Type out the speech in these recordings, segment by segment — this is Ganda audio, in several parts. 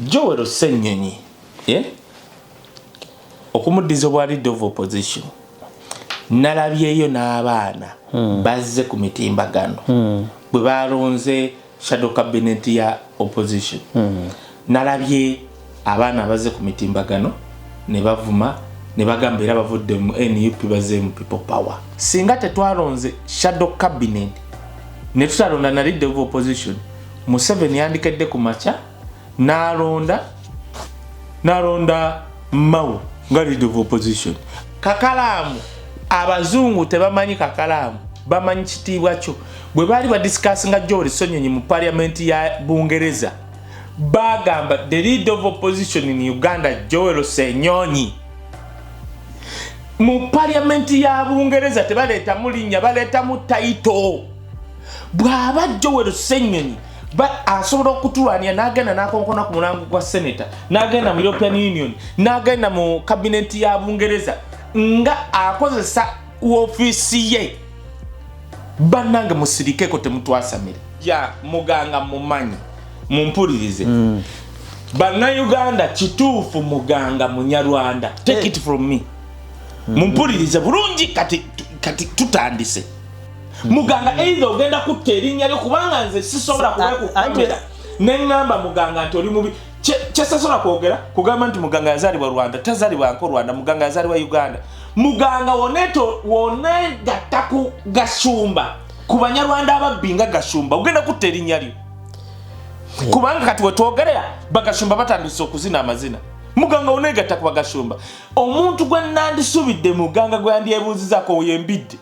Joel Ssenyonyi okumuddiza obwalidde of opposition nalabyeyo n'abaana bazze ku mitimbagano bwe balonze shadow cabinet ya opposition nalabye abaana bazze ku mitimbagano ne bavuma ne bagamba era bavudde mu NUP bazze mu people power. Singa tetwalonze shadow cabinet ne tutalonda na leader of opposition, Museveni yandikedde ku macha nalonda Mao nga leader of opposition. Kakalamu abazungu tebamanyi kakalamu, bamanyi kitiibwa kyo. Bwe bali ba discussinga Joel Ssenyonyi mu parliament ya Bungereza, bagamba the leader of opposition in Uganda Joel Ssenyonyi. Mu parliament ya Bungereza tebaleta mulinya, baleta mu title. Bwaba Joel Ssenyonyi asobola okutulwanya n'agenda n'akonkona ku mulango gwa senator, n'agenda mu European Union, n'agenda mu cabinet ya Bungereza nga akozesa ofisi ye, bannange musirikeko temutwasamire ya muganga mumanyi mumpulirize. Bannayuganda kituufu muganga Munyarwanda, take it from me. Mumpulirize bulungi kati tutandise. Muganga either ogenda kutta erinnya lyo kubanga nze sisobola kukamera nengamba muganga nti oli mubi kyesasobola kwogera kugamba nti muganga yazaalibwa Rwanda, tazaalibwa nko Rwanda, muganga yazaalibwa Uganda. Muganga wonegatta ku Gashumba ku Banyarwanda ababbi nga Gashumba ogenda kutta erinnya lyo kubanga kati wetwogerera Bagashumba batandise okuzina amazina. Muganga wonegatta ku Bagashumba. Omuntu gwe nandisubidde muganga gwe yandyebuuzizaako yembidde.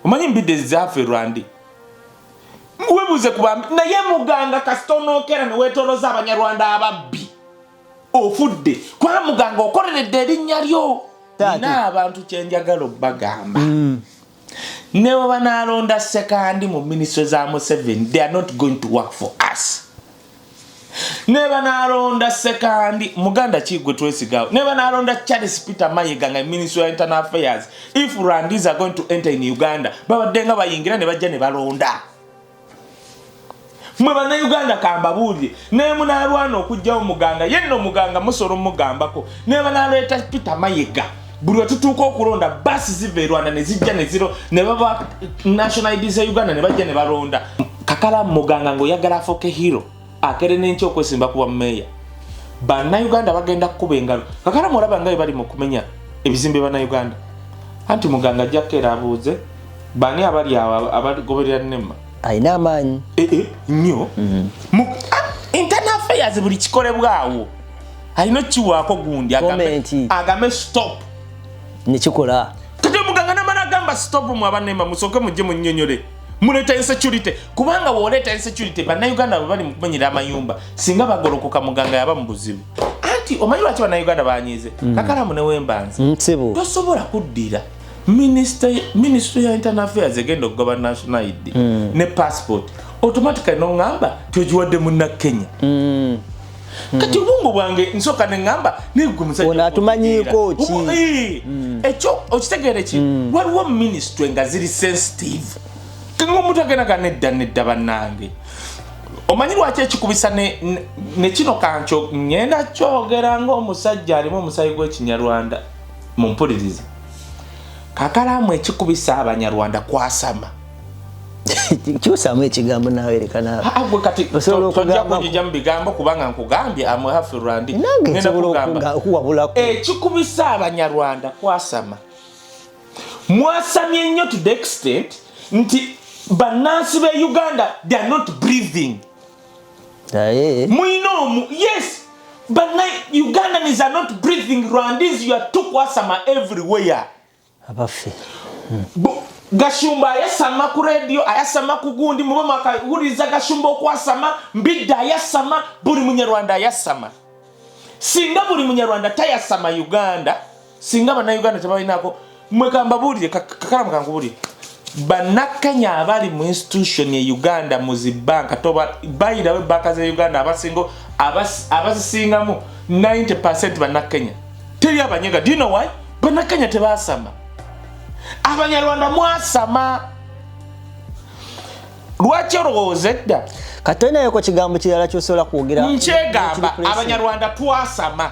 Omanyi mbidde zaafe Rwanda. Webuze kubambi naye muganga kasitonookera ne weetoloza Abanyarwanda ababbi ofudde kwa muganga okoleredde erinnya lyo. N'abantu kyenjagala obbagamba ne bwe banaalonda sekandi mu minisitule za Museveni, they are not going to work for us. Ne banaalonda sekandi Muganda Kigwe twesigawo, ne banaalonda Charles Peter Mayiga nga Minister of Internal Affairs, if Rwandese are going to enter in Uganda babadde nga bayingira ne bajja ne balonda. Mwe Bannayuganda kambabuulire ne munaalwana okugyawo muganga yenno muganga musolo mugambako ne banaaleta Peter Mayiga buli wetutuuka okulonda basi ziva e Rwanda ne zijja ne ziro ne baba National IDs Uganda ne bajja ne balonda. Kakala muganga ng'oyagala afuuke hero akere n'enkya okwesimba kuba meya. Bannayuganda bagenda kukuba engalo. Kakala mulaba nga bali mu kumenya ebizimbe Bannayuganda. Anti muganga ajja kera abuuze bani abali awo abagoberera Nema. Ayina amaanyi. Nnyo. Internal Affairs buli kikolebwawo. Ayina kiwaako gundi agame stop. Nekikola. Kati muganga namala agamba stop mu abanema musoke mujje mu nnyonyole. Muleta insecurity kubanga woleta insecurity Bannayuganda bali mu kumenyera amayumba singa bagolokoka muganga yaba mu buzibu. Anti omanyi lwaki Bannayuganda banyize Kakalamu ne wembanze tosobola kuddira Ministry ya Internal Affairs egenda okugoba National ID ne passport automatically no ngamba tojiwadde munna Kenya. Kati ubungu bwange nsoka ne ngamba negumusa ona tumanyiko ki ekyo okitegeere ki waliwo ministry nga ziri sensitive ngomuntu agenda kanedda bannange. Omanyi lwaki ekikubisa ne kino kancho ngenda kyogera ng'omusajja alimu omusayi gw'Ekinyarwanda mumpulirize. Kakalamu ekikubisa Abanyarwanda kwasama. Kyusamu ekigambo nawerekana. Agwe kati tojja kujja mu bigambo kubanga nkugambye amwe hafi Rwanda. Ngenda kugamba ekikubisa Abanyarwanda kwasama. Mwasamye nnyo to the extent nti bannansi be Uganda they are not breathing. Muino yes, but Ugandans are not breathing. Rwandese you are too kwasama everywhere. Abafe. Gashumba ayasama ku radio, ayasama ku gundi mubama akahuriza Gashumba okwasama, mbidda ayasama, buli Munyarwanda ayasama. Singa buli Munyarwanda tayasama Uganda, singa Bannayuganda tebalinako mwekamba bulire Kakalamu kankubulire. Bannakenya abali mu institution ya Uganda muzibanka toba bayirawe banka za Uganda abasingo abasingamu 90% Bannakenya teri Abanyega. Do you know why? Bannakenya tebasama. Abanyarwanda mwasama. Lwaki olowooza edda katena yako kigambo kirala kyosobola kwogera nkyegamba abanyarwanda twasama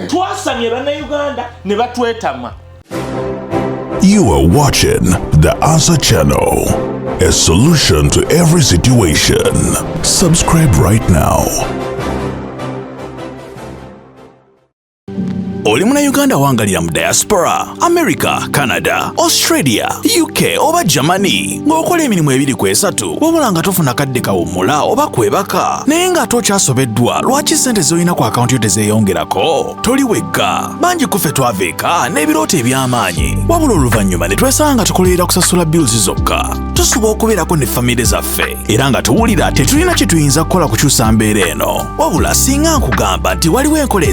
twasamye bannayuganda ne batwetama. You are watching The Answer Channel, a solution to every situation. Subscribe right now. Oli Munnayuganda wangalira mu diaspora, America, Canada, Australia, UK oba Germany ng'okola emirimu ebiri ku esatu wabula nga tofuna kadde kawummula oba kwebaka naye nga tokyasobeddwa lwaki ssente z'olina ku akawunti yo tezeeyongerako? Toli wekka, bangi kuffe twaveeka n'ebirooto eby'amaanyi wabula oluvannyuma ne twesanga nga tukolerera kusasula bills zokka. Tusuba okubeerako ne famire zaffe era nga tuwulira tetulina kye tuyinza kukola kukyusa mbeera eno wabula singa nkugamba nti waliwo enkola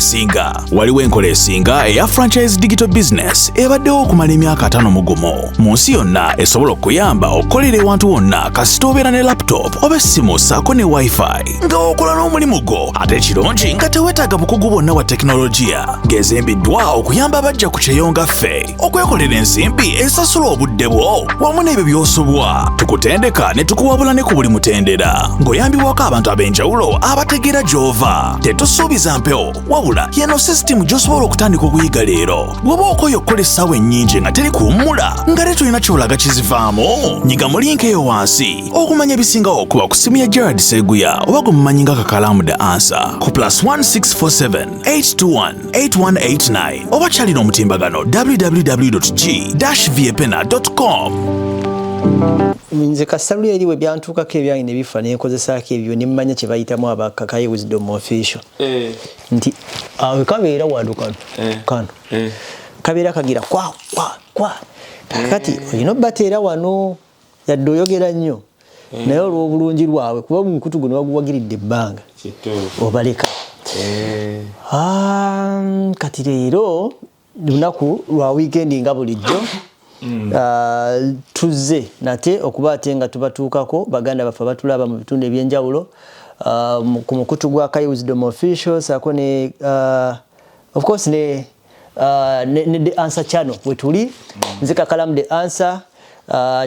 esinga eya franchise digital business ebaddewo okumala emyaka 5 mugumu mu nsi yonna esobola okuyamba okukolera ewantu wonna kasita obeera ne laptop oba essimu ssaako ne wifi nga okola n'omulimu gwo ate ekirungi nga teweetaaga bukugu bwonna bwa tekinologiya ng'ezimbiddwa okuyamba abajja ku kyeyonga ffe okwekolera ensimbi esasula obudde bwo wamu n'ebyo by'osobwa tukutendeka ne tukuwabula ne ku buli mutendera ng'oyambibwako abantu ab'enjawulo abategeera gy'ova tetusuubiza mpewo wabula yeno sisitimu gy'osobola okutandika okuyiga leero bw'oba okoye okukola essaawa ennyingi nga teri kuwummula nga te tulina kyolaga kizivaamu nyiga mu linki eyo wansi okumanya ebisingawo okuba ku simu ya Gerard Seguya oba gwe mumanyi nga Kakalamu The Answer ku +1647 821 8189 oba kyalina omutimbagano www.g-viepena.com. Nze kasalulu eri we byantuukako ebyange ne bifa ne nkozesaako ebyo ne mmanya kye bayitamu abakakaye wisdom official nti awe kabeera wano kano kabeera kagira kwa kati olina obbateera wano yadde oyogera nnyo naye olw'obulungi lwawe kuba omukutu guno baguwagiridde ebbanga obaleka kati leero lunaku lwa wiikendi nga bulijjo tuzze nate okuba ate nga tubatuukako baganda baffe batulaba mu bitundu ebyenjawulo ku mukutu gwa Kaye Wisdom Official saako ne of course ne The Answer Channel wetuli nze Kakalamu The Answer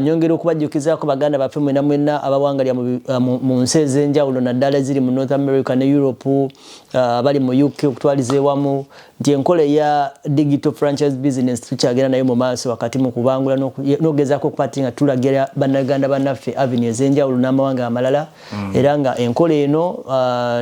nyongera okubajjukizaako baganda baffe mwena abawangalya mu nsi ez'enjawulo naddala ziri mu North America ne Europe bali mu UK okutwaliza ewamu nti enkola ya digital franchise business tukyagenda nayo mu maaso wakati mu kubangula n'ogezaako okupati nga tulagira bannaganda bannaffe avenue ez'enjawulo n'amawanga amalala era nga enkola eno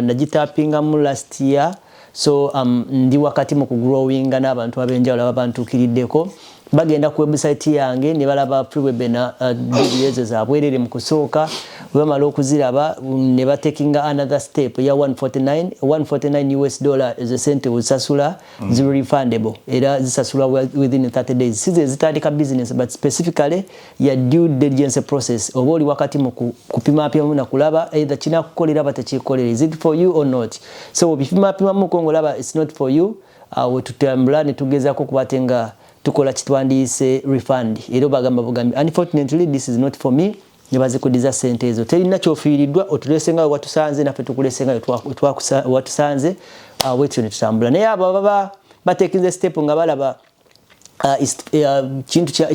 nagitapingamu last year so ndi wakati mu kugrowinga n'abantu ab'enjawulo ababantuukiriddeko bagenda ku website yange ne balaba pre-webinar videos zaabwerere mu kusooka bamala okuziraba ne batekinga another step ya $149 is a sente usasula zero refundable era zisasula within 30 days size zitandika business but specifically ya due diligence process oba oli wakati mu kupima pima na kulaba either kina kukolera batakikolera is it for you or not so obipima pima mu kongolaba it's not for you tutambula ne tugezako kubatenga tukola kitwandiise refund era bagamba bugambi unfortunately this is not for me nebaze kudiza sente ezo terina kyofiiriddwa otulesenga watusanze naffe tukulesenga watusanze wetyo ne tutambula naye abo baba batekinze step nga balaba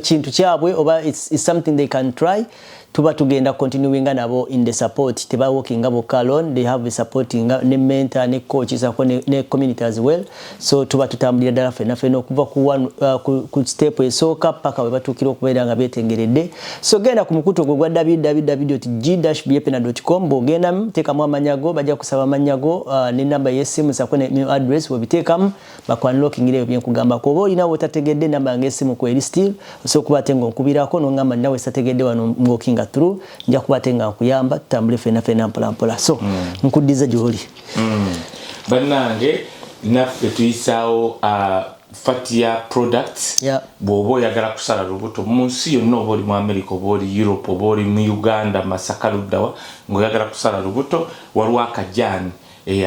kintu kyabwe oba it's something they can try tuba tugenda continuing nabo in the support teba working abo alone they have a supporting ne mentor ne coaches ako ne community as well so tuba tutambulira dala fena okuva ku step esooka paka we batukira okubeera nga betengeredde so genda ku mukuto gwa www.g-viepena.com bogenda tekamu amanyago bajja kusaba amanyago ne number yesimu sako ne address webitekamu bakwanlocking ile byenkugamba ko bo ina wotategedde number ngesimu ku eri still so kubatenga okubirako no ngamba nawe sategedde wano ngokinga through nja kubatenga nkuyamba tutambule fena mpola so nkudiza gyoli bannange naffe tuyisaawo fatia products bw'oba oyagala kusala lubuto mu nsi yonna oba oli mu America oba oli Europe oba oli mu Uganda Masaka luddawa ng'oyagala kusala lubuto waliwo akajaani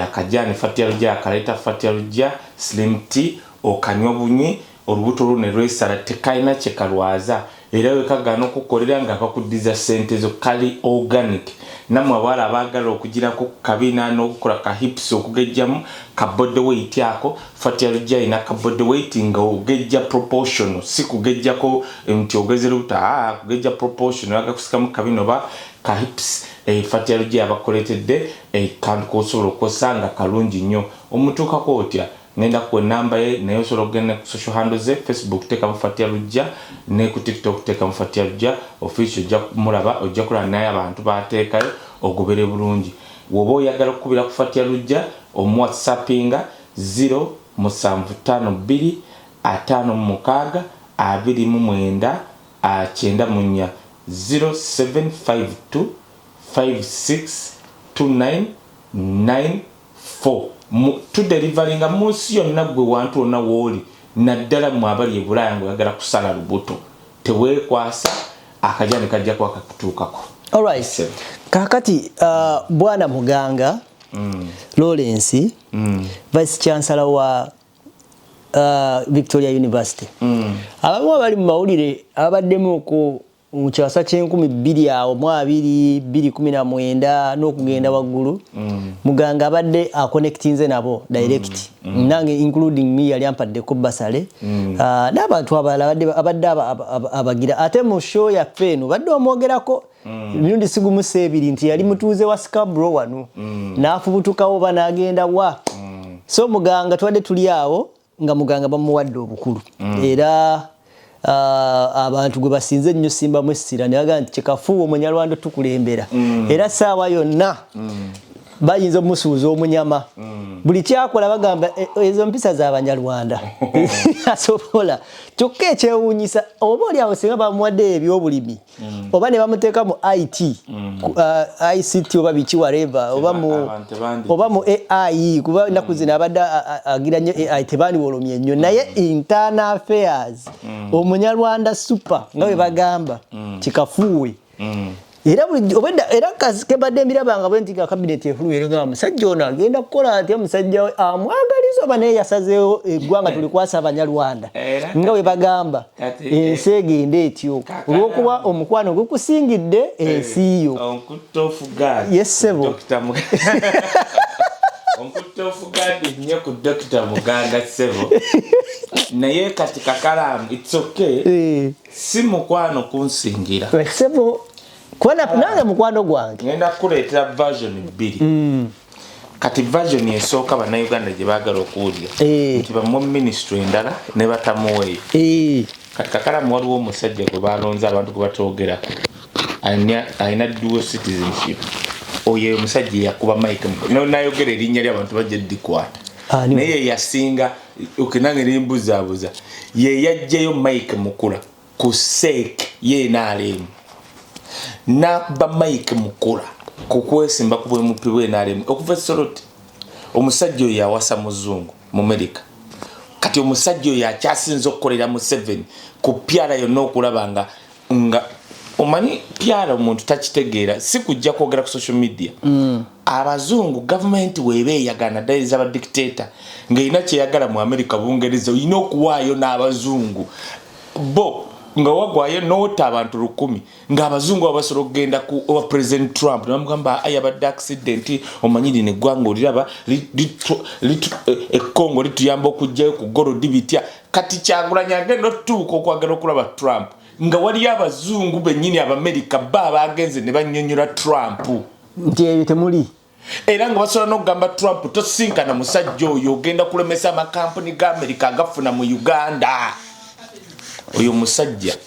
akajaani fatia lujja akaleeta fatia lujja slim tea okanywa bunyi olubuto lune lwesala tekayina kye kalwaza era wekagana okukolera nga kakudiza sente zo kali organic namwe abawala abaagala okugirako kabina n'okukola ka hips okugejjamu ka body weight yako fatia lujja ina ka body weight nga ogejja proportional si kugejjako nti ogezera kugejja proportional aga kusikamu kabino ba kahips Fatia Lujja abakoletedde kantu kosobola okosanga kalungi nnyo omutuukako otya ngenda ku namba ye naye osobola okugenda ku social handles ze Facebook teka mu Fatia Lujja ne ku TikTok teka mu Fatia Lujja official ojja kumulaba ojja kulaba naye abantu bateekayo ogobere bulungi woba oyagala okukubira ku Fatia Lujja omuwhatsappinga 0752 56 29 94 0752 562994 tu deliveringa munsi yonna gwe wantu wonna wooli naddala mu abali ebulaya ng'oyagala kusala lubuto teweekwasa akajani kajja kwakakutuukako. Alright. Kakati bwana Muganga Lawrence Vice Chancellor wa Victoria University. Abamu abali mu mawulire abaddemu ku mu kyasa ky'enkumi awo mu 2019 n'okugenda waggulu Muganga abadde connectinze nabo direct nange including me yali ampaddeko basale n'abantu abadde abagira ate mu show yaffe eno badde omwogerako mirundi sigumu sebiri nti yali mutuuze wa Scarborough wano n'afubutukawo banagenda wa so Muganga twadde tuli awo nga Muganga bamuwadde obukulu era abantu gwe basinze nnyo simba mwesira ne baga nti kikafuuwa Omunyarwanda tukulembera era saawa yonna bayinza omusuuza omunyama buli kyakola bagamba ezo mpisa z'Abanyarwanda asobola kyokka ekyewuunyisa oba oli awo singa bamuwadde ebyobulimi oba ne bamuteeka mu ICT oba biki whatever oba mu AI kuba ennaku zino abadde agira nnyo AI tebandiwolomye nnyo naye internal affairs Omunyarwanda super nga bwe bagamba kikafuuwe era kebadde emirabanga bwe nti cabinet efuluwe nga musajja ono agenda kukola ati omusajja we amwagaliza oba naye yasazeewo eggwanga tulikwasa Abanyarwanda nga bwe bagamba ensi egende etyo olw'okuba omukwano gukusingidde ensi yo yessebo onkutofugadi nnyo ku Dr. Muganga Ssebo naye kati kakalamu it's okay si mukwano kunsingira Ssebo kwana nange mukwano gwange ngenda kuleetera version 2 kati version esooka bannayuganda gye baagala okuwulira nti bamu ministry endala ne batamuweeyo kati kakalamu waliwo omusajja gwe balonze abantu gwe batoogerako alina dual citizenship oyo omusajja yakuba Mike nayogera erinnya ly'abantu bajja ddikwata naye yasinga okenange nimbuzaabuza ye yajjayo Mike Mukula ku sake ye naalemu nakuba Mike Mukula kukwesimba ku bwemupi bwe naalemu okuva Soroti omusajja oyo yawasa muzungu mu America kati omusajja oyo akyasinza okukolera mu 7 ku pyala yonna okulaba nga omanyi pyala omuntu takitegeera si kujja kwogera ku social media abazungu government webeeyagana ddala z'aba dictator ng'erina kyeyagala mu America Bungereza olina okuwaayo n'abazungu bo nga wagwayo noota abantu 100 ng'abazungu abasobola okugenda ku owa President Trump namugamba ayabadde accident omanyiri ne gwanga oliraba Congo lituyamba okujjayo ku golodi bitya kati Kyagulanyi agenda otuuka okwagala okulaba Trump nga wali abazungu bennyini Abamerika bagenze ne bannyonnyola Trump nti ebyo temuli era nga basobola n'okugamba Trump tosinkana musajja oyo ogenda kulemesa amakampuni ga Amerika agafuna mu Uganda oyo musajja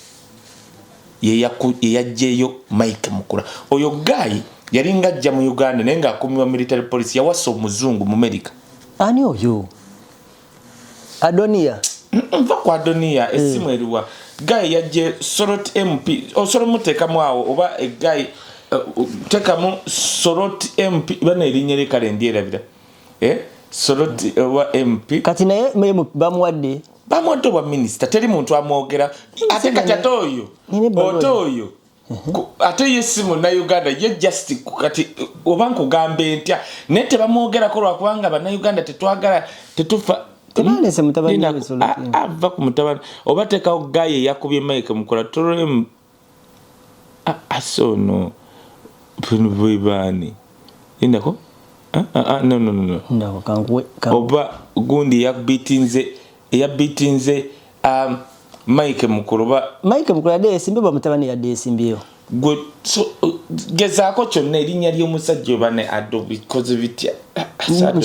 yeyajjeeyo Mike Mukula oyo guy yali ng'ajja mu Uganda naye ng'akuumibwa military police yawasa omuzungu mu America ani oyo Adonia nva ku Adonia esimu eriwa guy yajje Soroti MP osobola muteekamu awo oba guy teekamu Soroti MP bana erinnya lye kale ndyerabira Soroti wa MP kati naye bamuwadde bamuwadde obwa minisita teri muntu amwogera ate kati ate oyo ate yesimu na Uganda ye just kati oba nkugambe ntya naye tebamwogerako lwakubanga bannayuganda tetwagala tetufa tebanese mutabani ava ku mutabani oba teekawo gaye yakubye Mike Mukula tolem asono bwebani indako no ndako kankwe oba gundi yabitinze Mike Mukula Mike Mukula de simbe ba mutabani ya de simbio gwe so gezaako kyonna erinnya ly'omusajja oba ne addo bikoze bitya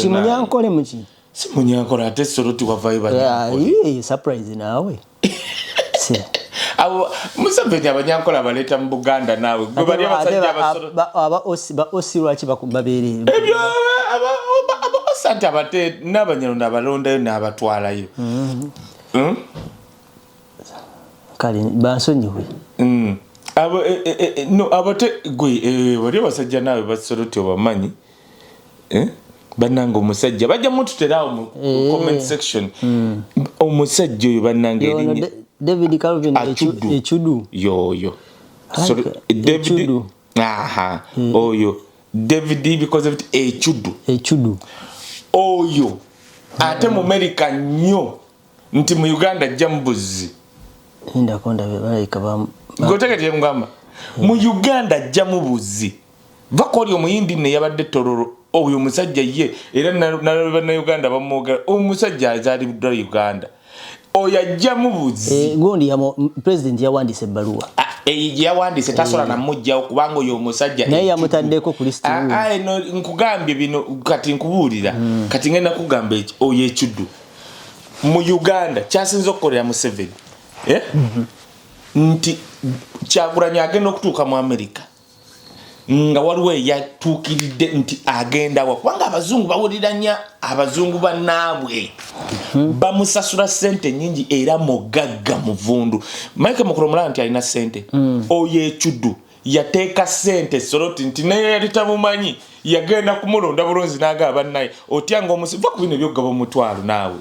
Munyankole muki si Munyankole ate Soroti wavayo surprise naawe abo Museveni Abanyankole abaleeta mu Buganda naawe gwe bali abasajja ba osi lwaki babeerera ebyo abasante abate n'Abanyarwanda abalondayo n'abatwalayo kale bansonyiwe abo no abate gwe wali abasajja naawe basoroti obamanyi bannanga omusajja bajja mututerawo mu comment section omusajja oyo bannanga erinnya David Calvin Echudu yo sorry David oyo David because of Echudu oyo ate mu America nnyo nti mu Uganda jambuzi ndakonda balayika bam gotegete ngamba mu Uganda jamubuzi vakoli omuyindi ne yabadde tororo oyo musajja ye era na Uganda bamuga omusajja azali mu Uganda oya jamubuzi gondi ya president yawandise baluwa yawandise tasola na mujja okubanga oyo musajja naye yamutaddeko ku list no nkugambye bino kati nkubulira kati ngenda kugamba ekyo oyo Echudu mu Uganda kyasinze okukolera Museveni nti Kyagulanyi agenda okutuuka mu America nga waliwo yatuukiridde nti agenda wa kubanga abazungu bawuliranya abazungu bannaabwe bamusasula sente nyingi era mugagga muvundu Mike Mukurumula nti alina sente oyo Echudu yateeka sente Soroti nti naye yali tamumanyi yagenda kumulonda bulunzi n'agaba naye otyanga omusiva ku bino byogaba omutwalo naawe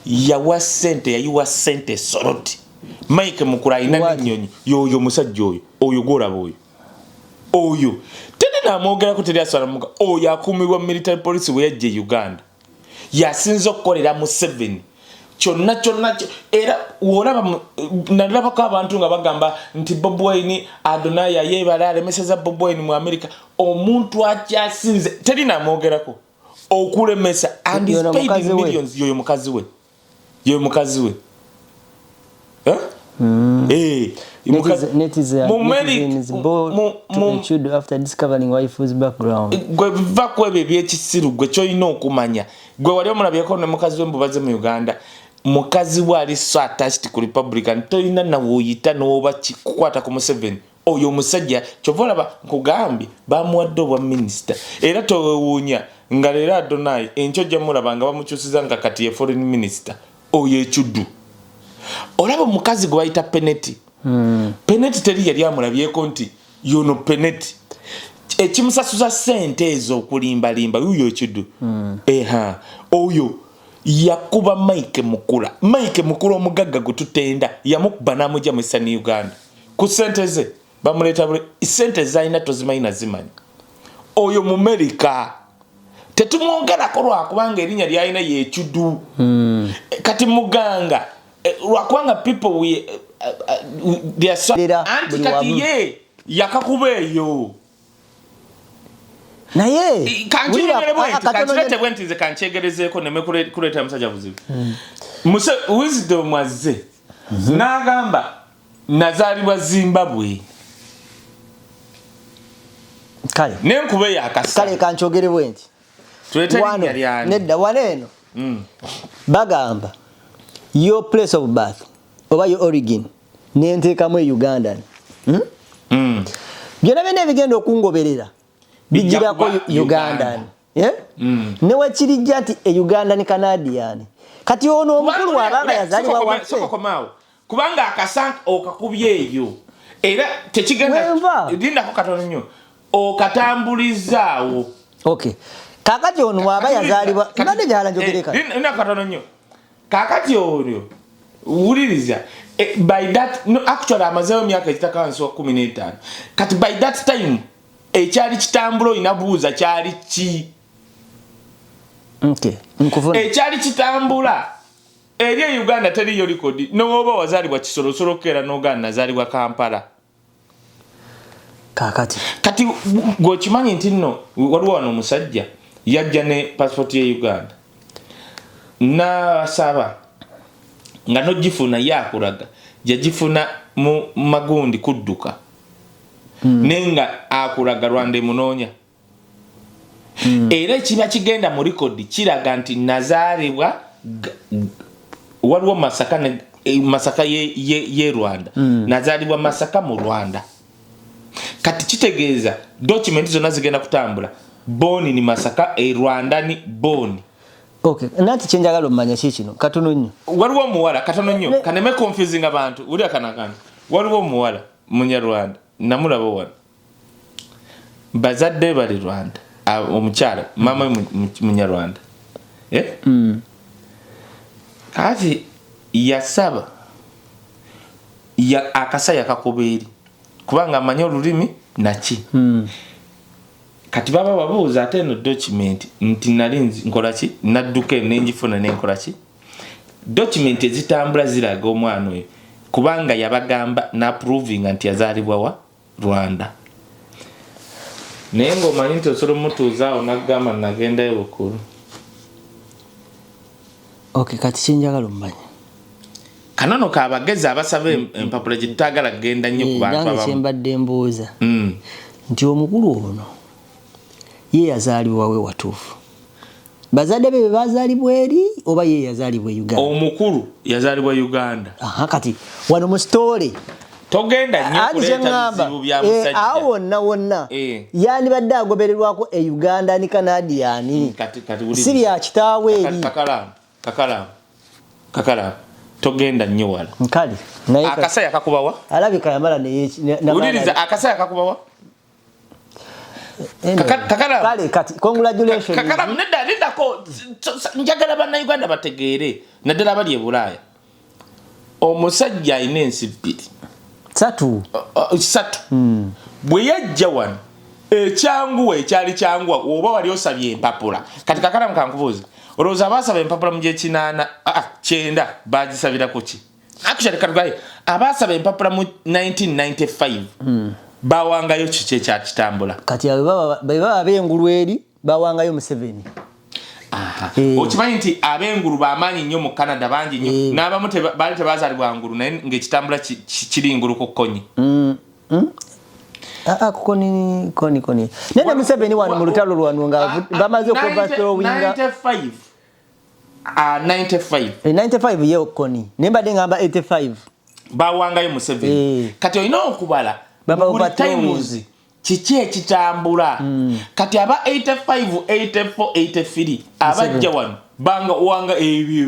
yawa sente Soroti Mike Mukura alina n'ennyonyi yoyo musajja oyo golaba oyo tene namwogera ko teri asala muga oyo akumibwa military police we yajje Uganda yasinze okukolera Museveni kyonna era wolaba nalaba ko abantu nga bagamba nti Bobi Wine Adonai yebalale meseza Bobi Wine mu America omuntu akyasinze teri namwogerako okulemesa and is paid in millions yoyo mukazi we Echudu after discovering wife's background gwe vakwebe byekisiru gwe choyina okumanya gwe wali omulabyeko ne mukazi wembubaze mu Uganda mukazi wali so attached ku Republican toyina na woyita n'oba kikukwata ku Museveni oyo musajja kyovolaba nkugambye bamuwadde obwa minister era towewuunya nga leero Adonai enkyo gyamulaba nga bamukyusiza nga kati ye foreign minister oyo Echudu olaba mukazi gwe bayita Peneti Peneti teri yali amulabyeko nti yono Peneti ekimusasuza sente ezo okulimbalimba yuyo Echudu oyo yakuba Mike Mukura omugagga gututenda yamukuba namujja mu Eastern Uganda ku sente ze bamuleta bule sente zaina tozimaina zimanyi oyo mu America tetumwongerako lwakubanga erinnya lyalina ye Echudu kati muganga lwakubanga people we they are so anti kati ye yakakuba eyo naye kanchirete bwentinze kanchegerezeko neme kuleta musajja buzibu wisdom azze n'agamba nazalibwa Zimbabwe kale nenkube yakasa kale kanchogere bwenti tuleterinnya lyani nedda waneno bagamba your place of birth oba your origin nenteekamu Uganda byonna byonna ebigenda okungoberera bijirako Uganda newe kirijja nti Uganda ni Canadian kati ono omukulu wabanga yazaliwa waffe kubanga akasanka okakubye eyo era tekigenda lindako katono nnyo okatambulizaawo okay kakati ono waba yazaliwa mbadde gyala njogereka linda katono nnyo kakati ono wuliriza by that no actually amazeyo myaka ekitakanso 15 kati by that time ekyali kitambulo inabuuza kyali ki okay nkuvuna ekyali kitambula eri Uganda teriyo record n'oba wazalibwa Kisoro kera n'Uganda nazalibwa Kampala kati gochimanyi nti nno waliwo wano omusajja yajja ne passport ye Uganda na saba nga nogifuna yakulaga yagifuna mu magundi kudduka nenga akulaga Rwanda munonya era kiba kigenda mu record kiraga nti nazaalibwa waliwo Masaka ye Rwanda nazaalibwa Masaka mu Rwanda kati kitegeeza document zonna zigenda kutambula boni ni Masaka Rwanda ni boni. Okay, nati chenjagala omanya kino katono nnyo waliwo muwala katono nnyo kaneme confusing abantu uli akanakana waliwo muwala Munyarwanda namulaba wana bazadde bali Rwanda omukyala mama Munyarwanda ati yasaba ya akasaya kakubiri kubanga amanya olulimi naki kati baba babuuza ate no document nti nalinzi nkola ki nadduka nenjifuna nenkola ki document ezitambula ziraga omwana oyo kubanga yabagamba na proving nti yazaalibwa wa Rwanda nengo maninto solo mutuza onagamba nagenda ebukuru. Okay, kati chenjagala omanya kanono kabageza abasabe empapula gitagala genda nnyo ku bantu abamu kyembadde mbuuza nti omukulu ono ye yazaalibwa we watuufu bazadde be bazaalibwa eri oba ye yazaalibwa Uganda? Omukulu yazaalibwa Uganda. Kati wano mu story togenda nnyo kuleeta bizibu bya musajja awo wonna yani badde agobererwako Uganda ni Canadian kati siri ya kitaawe eri kakala togenda nnyo wala nkali naye akasaya kakubawa alabika yamala ne uliriza akasaya kakubawa kale kati congratulations kakala nedda ko njagala bana Uganda bategeere naddala bali ebulaya omusajja ayina ensi bbiri satu bwe yajja wano ekyanguwa ekyali kyanguwa oba wali osabye empapula kati kakala mkankubuuza olowooza abaasaba empapula mu gy'ekinaana 9 bagisabira ku ki actually katugaye abaasaba empapula mu 1995 bawangayo kiki ekyakitambula kati baba ab'engulu eri bawangayo Museveni. Okimanyi nti ab'engulu bamaanyi nnyo mu Canada bangi nnyo n'abamu baali tebazaalibwa ngulu naye ng'ekitambula kiri ngulu ku kkonyi. Koni nene Museveni wano mu lutalo lwano nga bamaze okubasolowinga 95 ye okoni nembadde ngamba 85 bawangayo Museveni. Kati olina okubala buli times kiki ekitambula kati aba 85 84 83 abajja wano banga wanga ebyo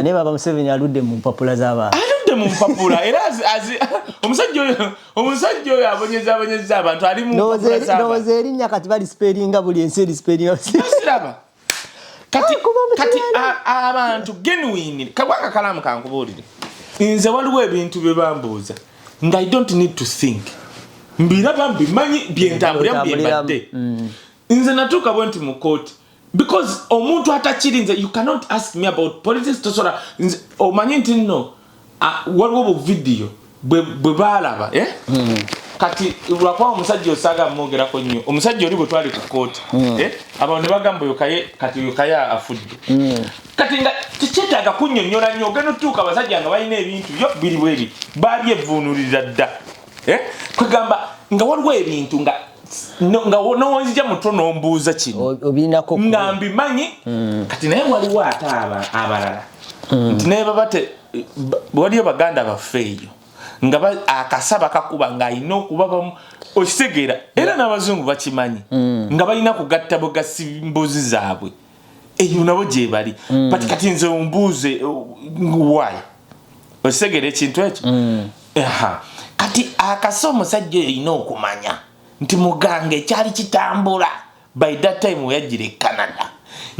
ne baba Museveni aludde mu mpapula z'abantu mu mpapula era omusajja oyo abonyeza abantu ali mu mpapula z'abantu noze erinnya kati bali spellinga buli ensi eri spellinga siraba kati abantu genuine kabanga kalamu kankubuulire nze waliwo ebintu bye bambuuza and I don't need to think mbiraba mbimanyi byentambulira byembadde nze natuuka bwe nti mu court because omuntu atakirinze you cannot ask me about politics tosola omanyi nti nno waliwo bu video bwe balaba kati lwakwa omusajja osaga mwogerako nnyo omusajja oli bwe twali ku court abantu ne bagamba kati yokaye afudde kati nga kikyetaaga kunnyonnyola nnyo ogenda otuuka abasajja nga balina ebintu byo biri bwebi baali evvuunulirira dda kwegamba nga waliwo ebintu nga nowonzija muto nombuuza kino nga mbimanyi kati naye waliwo ate abalala nti naye babate waliyo baganda baffe eyo nga akasaba kakuba nga alina okuba okitegeera era n'abazungu bakimanyi nga balina kugatta bugasi mbuzi zaabwe eyo nabo gye bali kati nze ombuuze waayi okitegeera ekintu ekyo kati akasa omusajja oyo alina okumanya nti muganga ekyali kitambula by that time weyajjira e Canada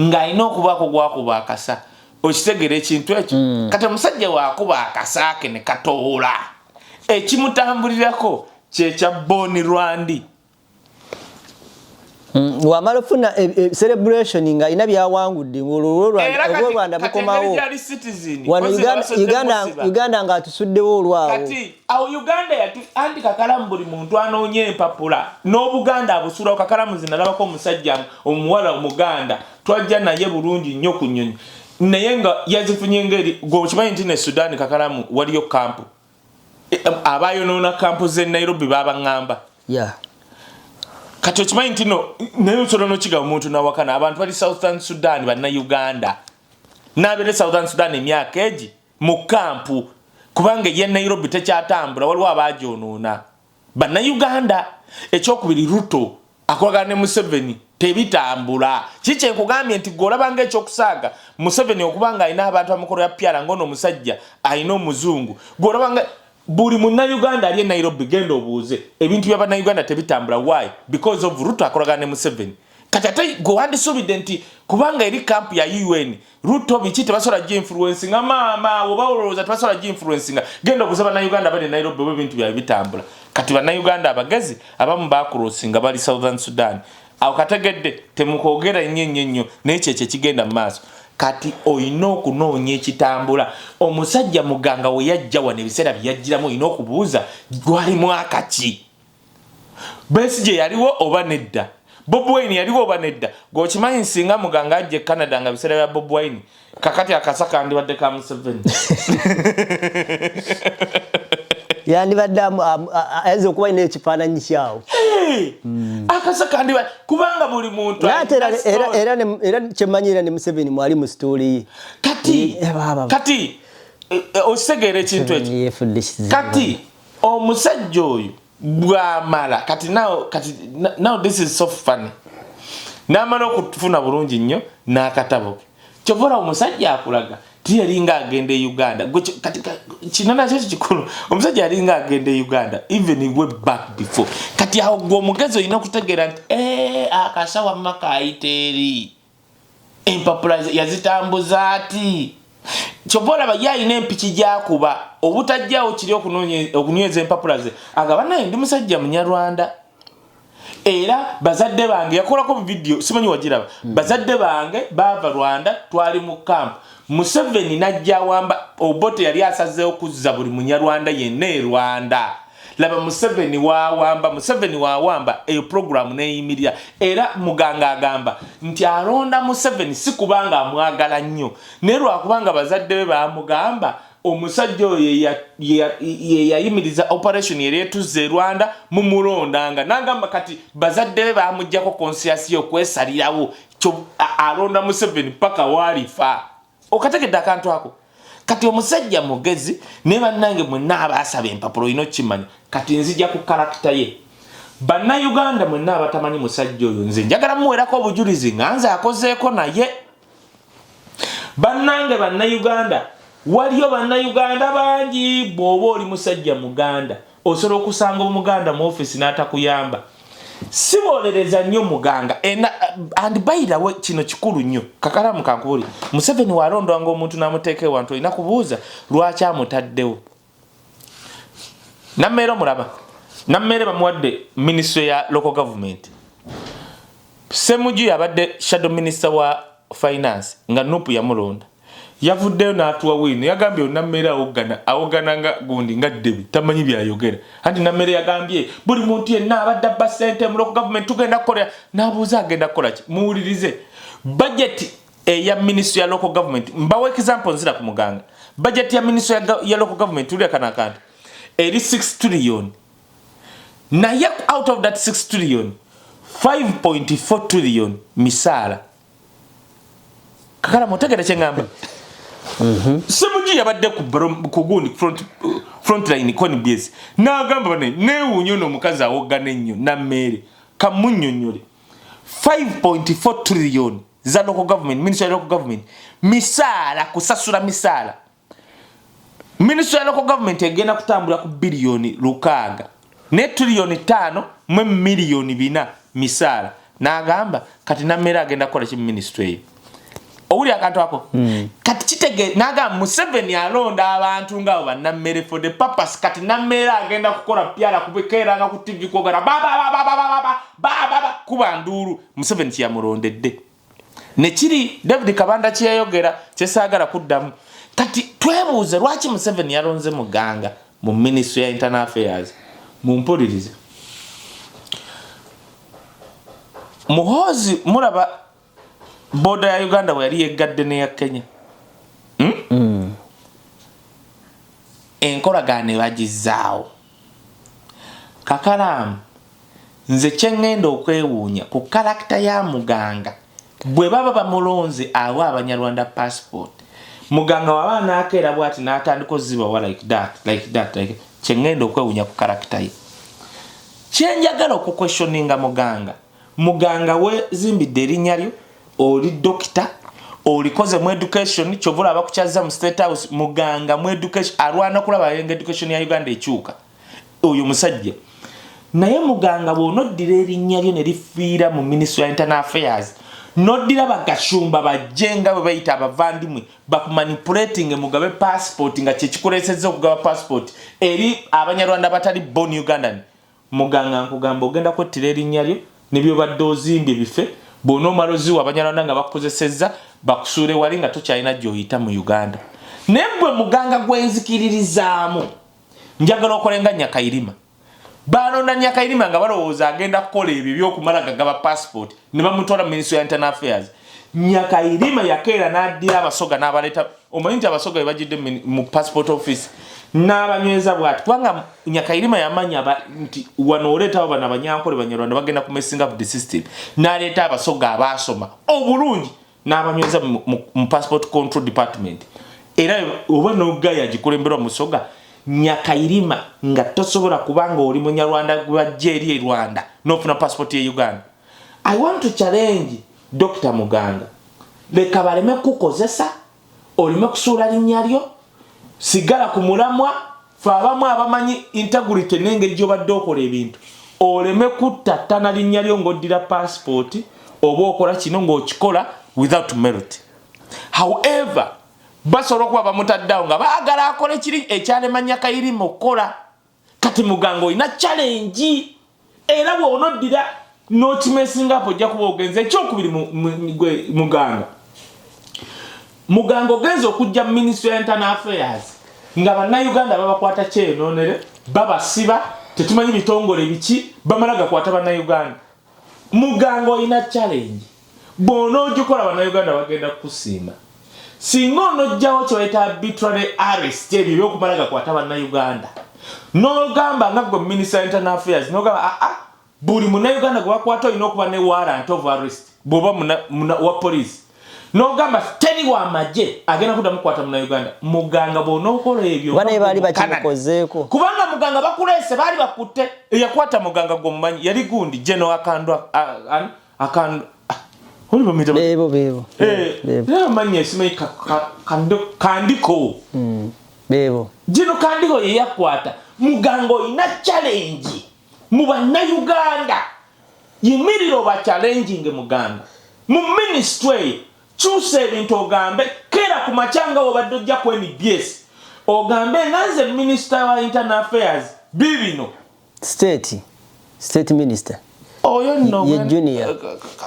ng'alina okubaako gwakuba akasa okitegeera ekintu ekyo kati omusajja waakuba akasa ke ne katoola ekimutambulirako kyekya Boni Rwandi wamala ofuna celebration nga alina byawangudde ng'olwo Rwanda bukomawo wano Uganda nga atusuddewo olwawo kati awo Uganda yatandika kalamu buli muntu anoonye empapula n'Obuganda abusulawo kakalamu zinalabako omusajja omuwala Omuganda twajja naye bulungi nnyo ku nnyonyi naye nga yazifunye ngeri gwokimanyi nti ne Sudan kakalamu waliyo kampu abayonoona kampu z'e Nairobi babaŋŋamba yeah. Kati okimanyi nti no naye osobola n'okigamba omuntu n'awakana abantu bali Southern Sudan bannayuganda n'abeera Southern Sudan emyaka egi mu kampu kubanga ye Nairobi tekyatambula waliwo abagyonoona bannayuganda. Ekyokubiri Ruto akolagana ne Museveni tebitambula. Kiki nkugambye nti gw'olabanga ekyokusaaga Museveni okubanga alina abantu amukolera pyala ng'ono omusajja alina omuzungu gw'olabanga buli munnayuganda ali e Nairobi genda obuuze ebintu by'abannayuganda tebitambula. Why? Because of Ruto akolagana ne Museveni. Kati ate gwe wandisuubidde nti kubanga eri kampu ya UN Ruto biki tebasobola gi-influencinga maama oba olowooza tebasobola gi-influencinga genda obuuze bannayuganda bali e Nairobi oba ebintu byabwe bitambula. Kati bannayuganda abagezi abamu bakurosinga bali Southern Sudan. Awo kategedde temukoogera nnyo naye kyekyo kigenda mu maaso. Kati oyina okunoonya ekitambula. Omusajja muganga we yajja wano ebiseera bye yajjiramu oyina okubuuza gwali mwaka ki? Besigye yaliwo oba nedda? Bobi Wine yaliwo oba nedda? Gwokimanyi singa muganga ajja e Canada nga biseera bya Bobi Wine kakati akasa kandibadde ka Museveni. Yandibadde ayinza okuba alina ekifaananyi kyawo. Akasa kandibadde kubanga buli muntu era kyemmanyira ne Museveni mwali mu sitooli ye. Kati osegera ekintu ekyo. Kati omusajja oyo bwamala kati now this is so funny. N'amala okufuna bulungi nnyo n'akatabo ke. Kyovula omusajja akulaga tiyalinga agenda e Uganda. Kati kino nakyo kikulu. Omusajja yalinga agenda e Uganda even he went back before. Kati awo gwe omugezi olina okutegeera nti akasawa maka ayiteeri empapula yazitambuza ati. Kyova olaba ye alina empiki gyakuba obutajjaawo kiri okunyweza empapula ze agaba naye ndi musajja Munyarwanda. Era bazadde bange yakolako mu video simanyi wagiraba. Bazadde bange bava Rwanda twali mu camp. Museveni najja wamba Obote yali asazeewo kuzza buli Munyarwanda yenna e Rwanda. Laba Museveni wawamba eyo program neyimirira. Era muganga agamba nti alonda Museveni si kubanga amwagala nnyo naye lwakubanga bazadde be bamugamba omusajja oyo yayimiriza operation yali etuzze Rwanda mumulondanga n'agamba kati bazadde be bamuggyako conscience okwesalirawo alonda Museveni paka walifa. Okategedde akantu ako. Kati omusajja mugezi ne bannange mwenna abasaba empapula ino kimanya kati nzija ku karakita ye. Bannayuganda mwenna abatamanyi musajja oyo nze njagala muwerako obujulizi nga nze akozeeko naye. Bannange bannayuganda waliyo bannayuganda bangi bw'oba oli musajja muganda osobola okusanga omuganda mu office n'atakuyamba. Sibolereza nnyo muganga and by the way kino kikulu nnyo kakalamu kankubuli Museveni walondwa ng'omuntu n'amuteeka ewantu olina kubuuza lwaki amutaddewo. Nammere omulaba nammere bamuwadde ministry ya local government. Ssemujju yabadde shadow minister wa finance nga Nupu yamulonda. Yavuddeyo n'atuwa wino yagambye Nammere awogana nga gundi nga Debi tamanyi byayogera. Anti Nammere yagambye buli muntu yenna abadde abba ssente mu local government tugenda kukolera n'abuuza agenda kukola ki. Muwulirize budget ya ministry ya local government mbawo example nzira ku muganga. Budget ya ministry ya local government tuli kana kantu eri 6 trillion. Naye out of that 6 trillion 5.4 trillion misala. Kakala mutegere kyengamba. Ssemujju yabadde ku gundi front line koni base n'agamba bane neewuunyo n'omukazi awogana ennyo Nammere kamunnyonnyole 5.4 trillion za local government ministry ya local government misaala kusasula misaala. Ministry ya local government egenda kutambula ku billion 600 ne trillion 5 mu million 4 misaala. N'agamba kati Nammere agenda kukola ki ministry eyo. Owuli akantu ako kati kitege naga Museveni alonda abantu ngabo bannammere for the purpose kati Nammere agenda kukola pyala kubekera nga ku TV kogara baba kuba nduru Museveni kyamulondedde ne kiri David Kabanda kyeyogera kyesagala kuddamu. Kati twebuuze lwaki Museveni yalonze muganga mu ministry ya internal affairs. Mumpulirize Muhoozi mulaba boda ya Uganda bwe yali eggadde ne ya Kenya. Enkolagana bagizaawo. Kakalamu nze kyengenda okwewuunya ku karakita ya Muganga bwe baba bamulonze awa Abanyarwanda passport Muganga waba nakeera bwati n'atandika ozibawa like that kyengenda okwewuunya ku karakita ye kyenjagala okuquestioninga Muganga we zimbidde erinnya lyo oli doctor olikoze mu education kyovula abakukyaza mu State House Muganga mu education alwana kulaba yenga education ya Uganda ekyuka oyo musajja naye Muganga bw'onoddira erinnya lyo ne lifiira mu Ministry of Internal Affairs noddira bagashumba bajenga bwe bayita abavandimwe bakumanipulating mugabe passport nga kyekikolesezza okugaba passport eri Abanyarwanda batali born Ugandan Muganga nkugamba ogenda kwettira erinnya lyo nebyo badde ozimbye bife bw'onoomalozi Abanyarwanda nga bakozesezza bakusuule wali nga tokyalina gy'oyita mu Uganda naye gwe Muganga gwenzikiririzaamu njagala okolenga Nyakairima balonda Nyakairima nga balowooza agenda kukola ebyo by'okumala gagaba passport ne bamutwala Ministry of Internal Affairs Nyakairima yakeera n'addira abasoga n'abaleeta omanyi nti abasoga be bagidde mu passport office n'abanyweza bwati kubanga Nyakairima yamanya nti wano oleeta bano Abanyankole Banyarwanda bagenda ku messing up the system n'aleeta abasoga abaasoma obulungi n'abanyweza mu passport control department era oba n'ogaya agikulemberwa musoga Nyakairima nga tosobola kubanga oli Munyarwanda gwajja eri Rwanda n'ofuna passport ye Uganda. I want to challenge Dr. Muganga leka baleme kukozesa olime kusuula linnya lyo sigala ku mulamwa fe abamu abamanyi integrity n'engeri gy'obadde okola ebintu oleme kuttattana linnya lyo ng'oddira passport oba okola kino ng'okikola without merit. However basobola okuba bamutaddawo nga baagala akole kiri ekyalema Nyakairima okukola kati Muganga olina challenge era bw'onoddira n'okimesinga apo ojja kuba ogenze ekyokubiri Muganga ogenza okujja mu Ministry of Internal Affairs nga bannayuganda babakwata kyenoonere babasiba tetumanyi bitongole biki bamala gakwata bannayuganda. Muganga olina challenge bw'onoogikola bannayuganda bagenda kukusiima singa onojjawo kyoyita arbitrary arrest ebyo ebyokumala gakwata bannayuganda n'ogamba nga gwe Minister of Internal Affairs n'ogamba buli munnayuganda gwe bakwata olina okuba ne warrant of arrest bw'oba wa police n'ogamba teri w'amagye agenda kuddamu kukwata munnayuganda. Muganga bw'onookola ebyo bane baali bakimukozeeko kubanga Muganga bakuleese baali bakutte eyakwata Muganga gwomumanyi yali gundi General Akandwa Bebo. Manya simanyi Kandiko. Bebo. Jino Kandiko ye yakwata. Muganga olina challenge mu bannayuganda. Yimiriro ba challenging Muganga. Mu ministry kyusa ebintu ogambe kera ku machanga obadde ojja ku NBS. Ogambe nanze Minister wa Internal Affairs bibino. State Minister. Oyo no ye junior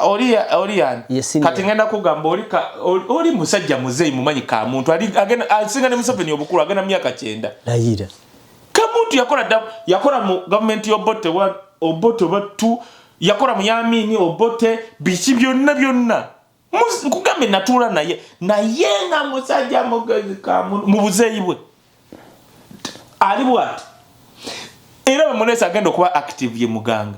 Orian kati ngenda kugamba oli musajja muzeyi mumanyi ka muntu agenda asinga ne Museveni obukulu agenda myaka 9 layira ka muntu yakora mu government y'Obote Obote batu yakora mu Yamini Obote bichi byonna nkugambe natula naye nga musajja mugezi ka mu buzeyi bwe ali bwati era bamulesa agenda okuba active ye Muganga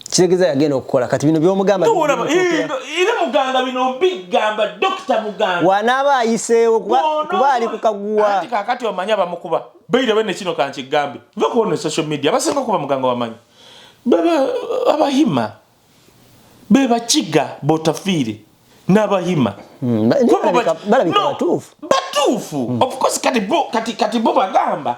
kitegeza yagenda okukola kati bino byomugamba ire Muganga bino bigamba Dr. Muganga wanaba ayiseewo kuba ali kukaguwa ati kakati wamanya bamukuba beire bene kino kankigambe nva kuona social media basenga kuba Muganga wamanyi baba abahima beba chiga botafire n'abahima balabika batuufu of course kati bo bagamba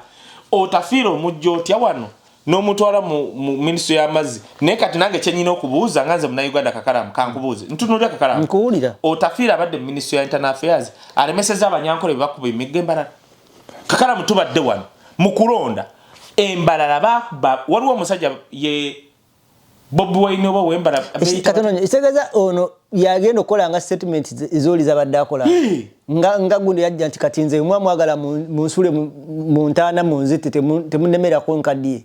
otafire omujjo otya wano n'omutwala mu Ministry y'amazzi naye kati nange kyenyina okubuuza nganze Munnayuganda Kakalamu kankubuuze ntunuulira Kakalamu nkuwulira Otafiira abadde mu Ministry of Internal Affairs alemeseza Abanyankole bakuba emigga embalala Kakalamu tubadde wano mu kulonda embalala bakuba waliwo omusajja ye Bobi Wine oba wembala katono isegeza ono yagenda okukola nga statement ezoli zabadde akola nga gundi yajja nti kati nze mwagala munsule mu ntaana mu nzite temunnemera ko nkaddiye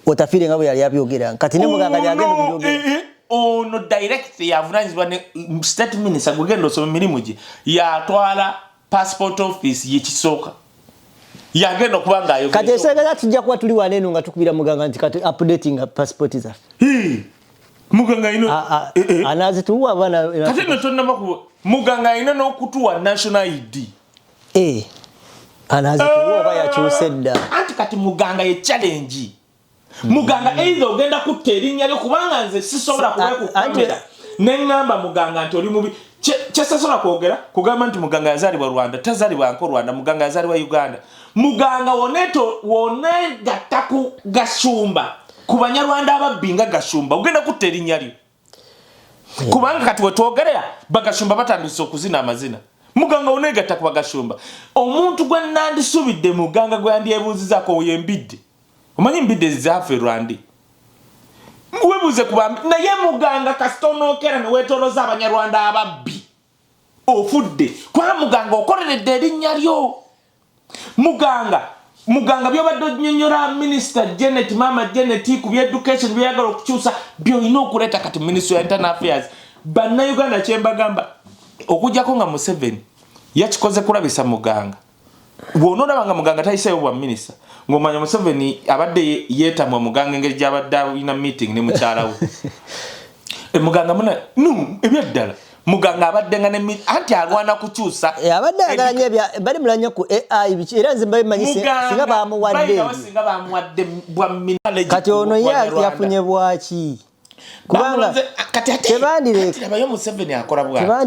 Otafiire nga bwe yali abyogera kati ne Muganga yagenda okubyogera ono direct yavunanyizibwa ne state minister gwegenda osoma emirimu gye yatwala passport office yekisooka yagenda okubanga ayo kati esengeza tujja kuba tuli waneno nga tukubira muganga nti kati updating passport zaffe muganga ino anazituwa bana kati notonna muganga ino n'okutuwa national ID anazituwa oba yakyusedda anti kati muganga ye challenge muganga either ogenda kutta erinnya lyo kubanga nze sisobola kukamera neŋŋamba muganga nti oli mubi kyesasobola kwogera kugamba nti muganga yazaalibwa Rwanda tazaalibwa nko Rwanda muganga yazaalibwa Uganda muganga wonegatta ku Gashumba ku Banyarwanda ababbi nga Gashumba ogenda kutta erinnya lyo kubanga kati wetwogerera Bagashumba batandise okuzina amazina muganga onegatta ku Bagashumba omuntu gwe nandisubidde muganga gwe yandyebuuzizaako yembidde omanyi mbidde zaafe Rwanda webuze kubambi naye muganga kasitonookera ne weetoloza Abanyarwanda ababbi ofudde kwa muganga okoleredde erinnya lyo muganga byobadde onyonyola Minister Janet Mama Janet ku education byagala okukyusa byolina okuleeta kati Ministry of Internal Affairs bannayuganda kyembagamba okujjako nga Museveni yakikoze kulabisa muganga bw'onoolabanga muganga tayiseeyo bwa minister ng'omanya Museveni abadde yeetamwa muganga engeri gy'abadde alina meeting ne mukyala we muganga muna ebyaddala muganga abadde nga ne anti alwana kukyusa abadde agalanye bali mulanya ku AI biki era nze mbabimanyi singa bamuwadde bwa minale kati ono yafunye bwaki kubanga tebandireekayo Museveni akola bwa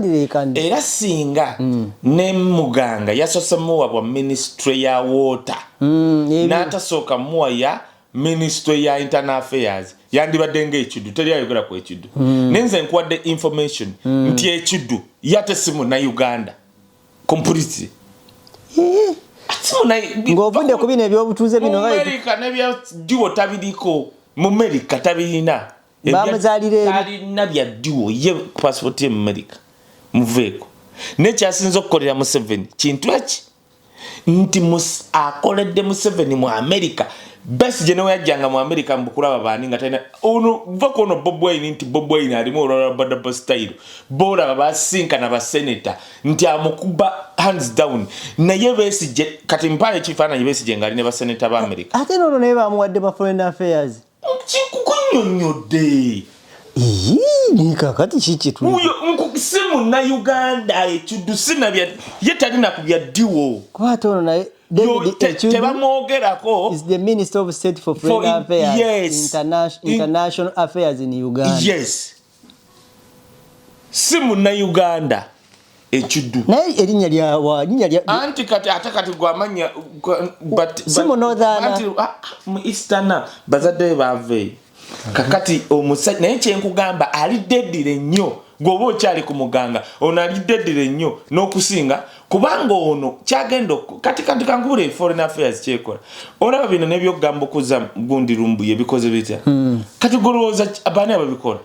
era singa ne muganga yasoose muwa bwa ministry ya water n'atasooka muwa ya ministry ya internal affairs yandibadde ng'ekiddu teri ayogera ku ekiddu nenze nkuwadde information nti ekiddu yate simu na Uganda completely ng'ovudde ku bino ebyobutuuze bino America n'ebyaddiwo tabiriko mu America tabirina bamuzaalira talina byaddiwo ye passport ye mu America muveeko nekyasinza okukolera Museveni kintu eki nti akoledde Museveni mu America best gye neweyajjanga mu America mbukulaba baani nga talina ono vako ono Bob Wine nti Bob Wine alimu olwalabadaba style boolaba basinkana baseneta nti amukuba hands down naye Besigye kati mpaala ekifaananyi Besigye nga ali ne baseneta ba America ate nono naye bamuwadde ba foreign affairs kikukunyonyodde nikakati kiki uyo simu na Uganda ekiddu sinabya ye talina ku byaddiwo kwate ono naye tebamwogerako is the Minister of State for Foreign Affairs, yes. International Affairs in Uganda. Yes. Simu na Uganda ekiddu naye erinnya lya anti kati atakati gwamanya but simu northern anti mu eastern bazadde bave kakati omusajja naye kyenkugamba ali deddire nnyo gwoba okyali ku muganga ono ali deddire nnyo n'okusinga kubanga ono kyagenda kati kankubula foreign affairs kyekola olaba bino n'ebyokugamba okuza gundi rumbuye bikoze bitya kati golowooza abaani ababikola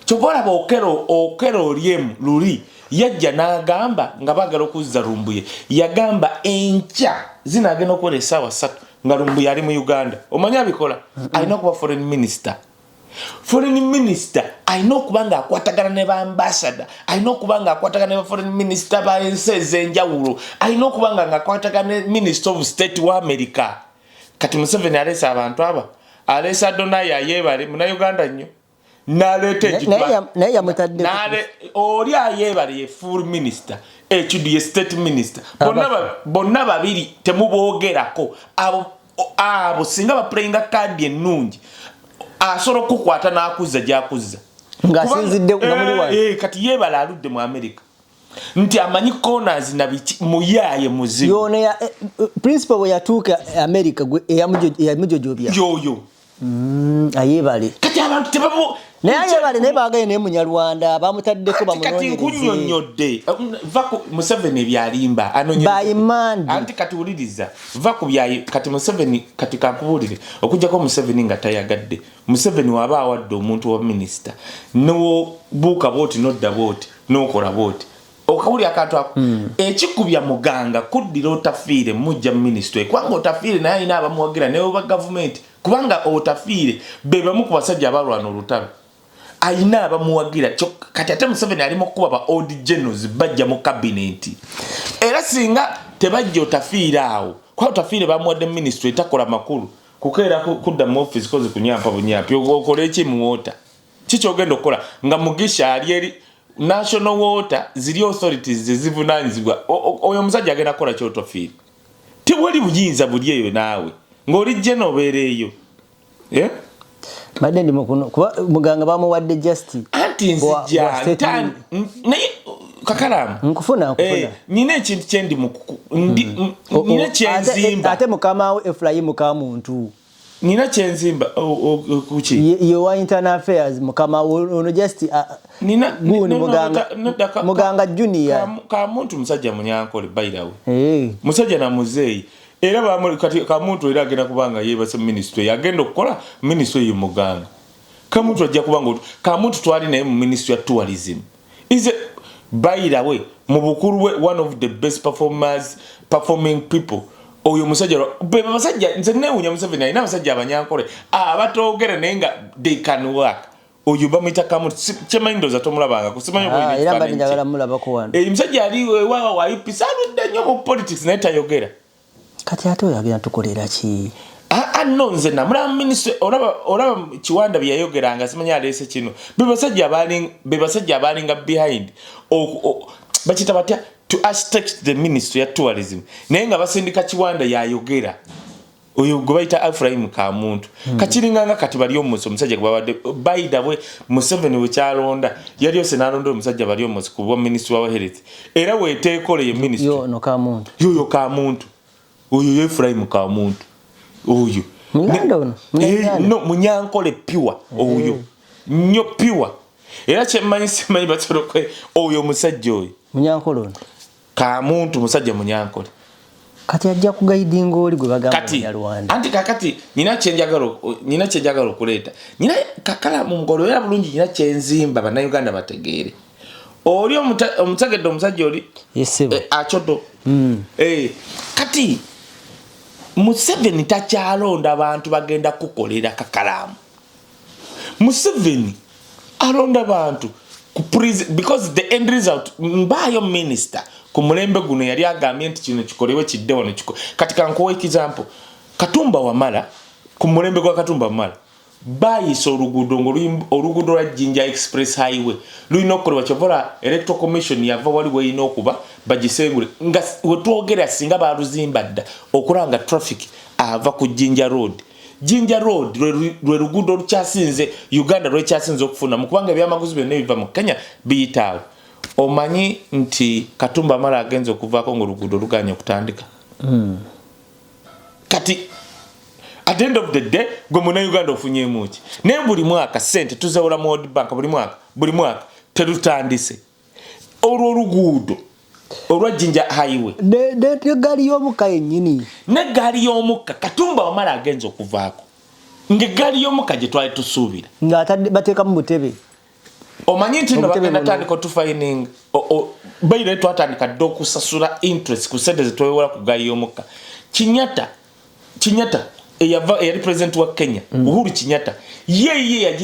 kyoboolaba okero olyemu luli yajja n'agamba nga baagala okuzza rumbuye yagamba enkya zinagenda okukola essaawa 3 nga rumbuye ali mu Uganda omanyi abikola alina okuba foreign minister alina okuba nga akwatagana ne baambasada alina okuba nga akwatagana ne foreign minister b'ensi ez'enjawulo alina okuba nga akwatagana ne minister of state wa America kati Museveni aleesa abantu aba aleesa Adonai ayeebale muna-Uganda nnyo n'aleeta ekitwa naye yamutadde oli ayeebale ye full minister ekiddu ye state minister bonna babiri temuboogerako abo singa baplayinga kaadi ennungi asobola okukwata n'akuzza gy'akuzza ng'asinzidde nga muli wano kati yeebala aludde mu America nti amanyi corners na biki muyaye muzibu yono principal bwe yatuuka America eyamujojobya yoyo ayebale kati abantu tebabo naye ayebale naye baagaye naye munyarwanda bamutaddeko bamunoonyereze kati nkunyonyodde vako Museveni byalimba bayimandi anti kati uliriza vako byayi kati Museveni kati kakubulire okujjako Museveni nga tayagadde Museveni waba awadde omuntu wa minister no buuka boti nodda boti nokola boti okawuli akantu ako ekikubya muganga kuddira otafiire mujja ministry kwanga otafiire naye alina abamuwagira ne oba government kubanga otafiire bebamu ku basajja abalwana olutalo alina abamuwagira kati ate Museveni alimo kuba ba old generals bajja mu cabinet era singa tebajja otafiire awo kwa utafire bamuwadde ministry etakola makulu kukeera kudda mu office kozi kunyampa bunyapi okole ki mu water kicho ogenda okola nga Mugisha ali eri national water ziri authorities zivunanyizibwa oyo musajja agenda kola kyo utafire tewali buyinza buli eyo naawe ng'oli jeno obeereeyo badde ndi mukuno kuba muganga bamuwadde just anti nzija naye kakalamu nkufuna nina ekintu kyendi nina kyenzimba ate mukama we Ephraim ka muntu nina kyenzimba kuki yo wa internal affairs mukama ono just nina muganga junior ka muntu musajja munyankole bayirawe musajja na muzeeyi era bamuli kati ka muntu era agenda kubanga yebase ministry agenda okukola ministry y'umuganga ka muntu ajja kubanga ka muntu twali naye mu ministry ya tourism is by the way mu bukuru we one of the best performing people oyo musajja be basajja nze newunya Museveni ina basajja abanyankole abatogera nenga they can work oyo bamita ka muntu chemindo za tomulabanga kusimanya bwe era mbali njagala mulaba ko wano musajja ali wa ipisaludde nnyo mu politics naye tayogera kati ate oyo agenda tukolera ki nonze na mula ministry oraba Kiwanda byayogeranga simanya alese kino bebasajja abalinga behind bakita batya to architect the ministry ya tourism naye nga basindika Kiwanda yayogera oyo gobaita Ephraim ka muntu kachiringanga kati bali omuso musajja gwabadde by the way Museveni we kyalonda yali yose nalonda omusajja bali omuso ku ministry wa health era wetekole ye ministry yo no ka muntu yo ka muntu oyo Ephraim ka muntu oyo no munyankole pure oyo nnyo pure era kyemanyi simanyi batolokwe oyo musajja oyo munyankole ka muntu musajja munyankole kati ajja kugaidinga oli gwe bagamba ya Rwanda anti kakati nina kyenjagalo okuleeta nina kakala mu ngolo era bulungi nina kyenzimba bannayuganda bategeere oli omutegedde omusajja oli achoto kati Museveni takyalonda abantu bagenda kukolera kakalamu Museveni alonda abantu because the end result mbayo minister ku mulembe guno yali agambye nti kino kikolewe kiddewo ne kati kankuwa example Katumba Wamala ku mulembe gwa Katumba Wamala bayisa oluguudo lwa Jinja Express Highway lulina okukolebwa kyovola Electoral Commission yava waliwo erina okuba bagisengule nga wetwogera singa baluzimba dda okulanga traffic ava ku Jinja Road lwe luguudo olukyasinze Uganda lwekyasinze okufuna mu kubanga ebyamaguzi byonna ebiva mu Kenya biyitaawo omanyi nti Katumba Wamala agenze okuvaako ng'oluguudo luganya okutandika kati at the end of the day gwe muna Uganda ofunyemu ki naye buli mwaka sente tuzawula mu World Bank buli mwaka terutandise olwo oluguudo olwa Jinja Highway ne gali y'omukka yennyini ne gali y'omukka Katumba Wamala agenza okuvaako ng'eggaali y'omukka gye twali tusuubira nga bateeka mu butebe omanyi nti no bagenda tandika tufining bayire twatandika dda okusasula interest ku sente zetwewola ku ggaali y'omukka Kinyata eyali president wa Kenya Uhuru Kinyata ye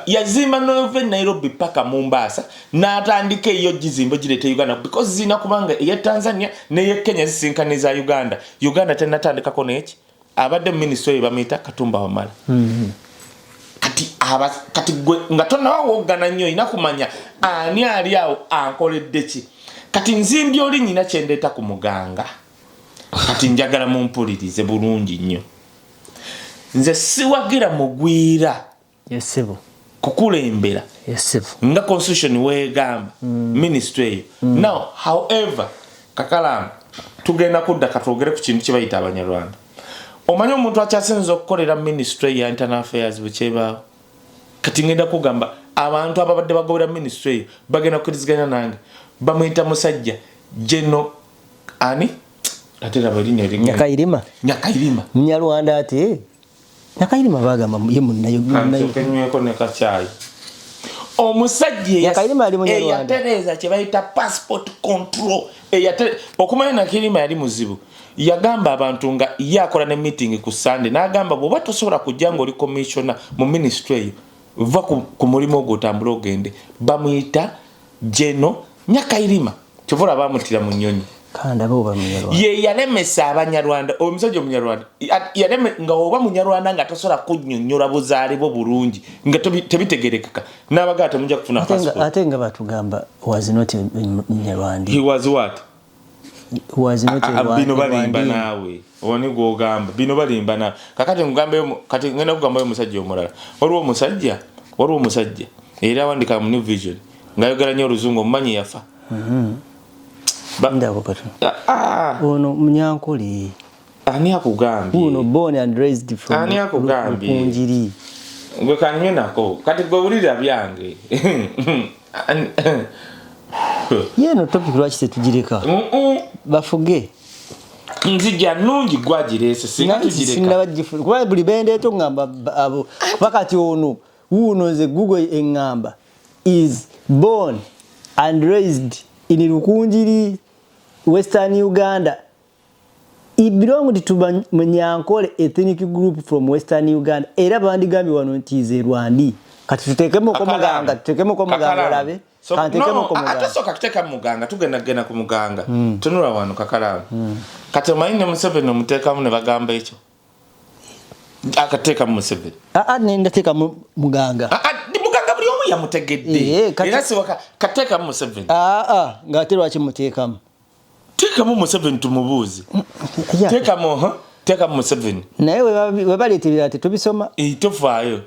yazimba nove Nairobi paka Mombasa n'atandika eyo gizimba girete Uganda because zina kubanga ya Tanzania ne ya Kenya zisinkaniza Uganda tenatandikako neki abadde ministry bamita Katumba Wamala kati gwe nga tonawogana nnyo ina kumanya ani ali awo ankoledde ki kati nzimbi oli nyina kyendeeta ku muganga kati njagala mumpulirize bulungi nnyo nze siwagira mugwira yesebo kukulembera yesebo nga constitution wegamba ministry now however kakalamu tugenda kudda katwogere ku kintu kibayita Abanyarwanda omanyi omuntu akyasinza okukolera ministry ya internal affairs bukyebaawo kati ngenda kugamba abantu ababadde bagobera ministry bagenda kukiriziganya nange bamuyita musajja Geno ani atera balinya ringa Nyakairima Munyarwanda ate Nyakairima bagamba ye munnayo kenyeko ne kachai omusajja Nyakairima ali Munyarwanda yatereza kye bayita passport control okumanya Nyakairima yali muzibu yagamba abantu nga yakola ne meeting ku Sunday n'agamba bwoba tosobola kujja ng'oli commissioner mu ministry va ku mulimo ogutambula ogende bamuyita Geno Nyakairima kivula bamutira mu nnyonyi kanda bo bamanyarwanda ye yalemesa abanyarwanda omusajja omunyarwanda yaleme nga oba munyarwanda nga tasola kunnyonnyola buzaali bo bulungi nga tebitegerekeka n'abagata mujja kufuna passport ate nga batugamba was not Munyarwanda. He was what? Was not bino balimba naawe oni gwogamba bino balimba naawe kakati ngugambe kati ngenda kugamba omusajja omulala waliwo omusajja era wandika mu New Vision ngayogera nnyo oluzungu omumanyi yafa ndako katu ono Munyankole ani akugambye uno born and raised from ani akugambye Kunjiri gwe kanywe nako kati gwe wulira byange yeno topic lwaki tetugireka bafuge nzija nungi gwagirese singa kuba buli bendeeto ngamba abo bakati ono nze Google engamba is born and raised in Rukunjiri, Western Uganda. He belonged to Munyankole ethnic group from Western Uganda. Era bandigambi wano nti ze Rwandi. Kati tutekemo ko muganga, tutekemo ko muganga labe. Kantekemo ko muganga. Ate soka kuteka muganga, tugenda ku muganga. Tunula wano kakalamu. Kati mayine Museveni omutekamu ne bagamba ekyo. Akateka Museveni. Nenda teka muganga. Muganga buli omu yamutegedde. Era siwaka kateka Museveni. Ngate lwaki mutekamu. Tekamu Museveni tumubuuze. Tekamu Museveni. Naye we baleetera ate tubisoma. Tofaayo.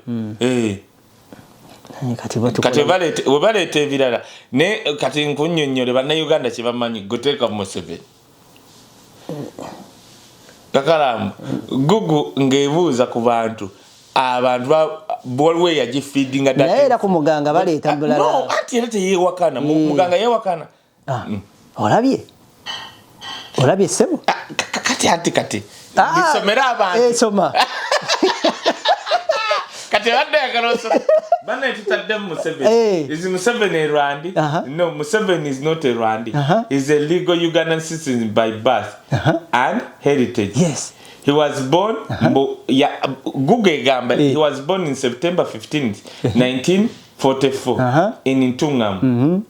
Kati webaleeta ebirala ne kati nkunnyonnyole bannayuganda kye bamanyi goteeka Museveni. Kakalamu Google ng'ebuuza ku bantu abantu bolwe yagifeedinga data naye era ku muganga baleeta bulala no anti era teyeewakana muganga yeewakana olabye sebo kati bisomera abantu soma kati badde yakaloso bana tutadde Museveni is Museveni Rwandi no Museveni is not a Rwandi he's a legal Ugandan citizen by birth and heritage. Yes, he was born Google gamba he was born in September 15th 1944 in Ntungam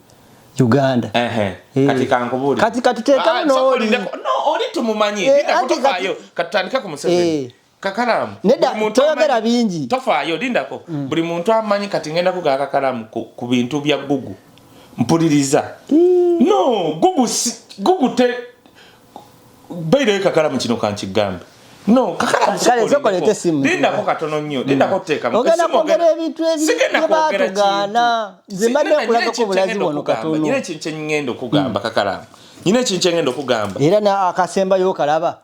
Uganda. Kati kankubuli kati teka no oli tumumanyi ndikakutofayo katandika ku Museveni kakalamu neda toyagala bingi tofaayo lindako buli muntu amanyi kati ngenda kuga kakalamu ku bintu bya Google mpuliriza no Google te baire kakalamu kino kankigambe no kakalamu kale zokolete simu lindako katono nnyo lindako teka ogenda kwogera ebintu eby'abatugana nze mbadde nkulaga ko bulazi wono katono nyine kinche ngendo kugamba kakalamu nyine kinche ngendo kugamba era na akasemba yo kalaba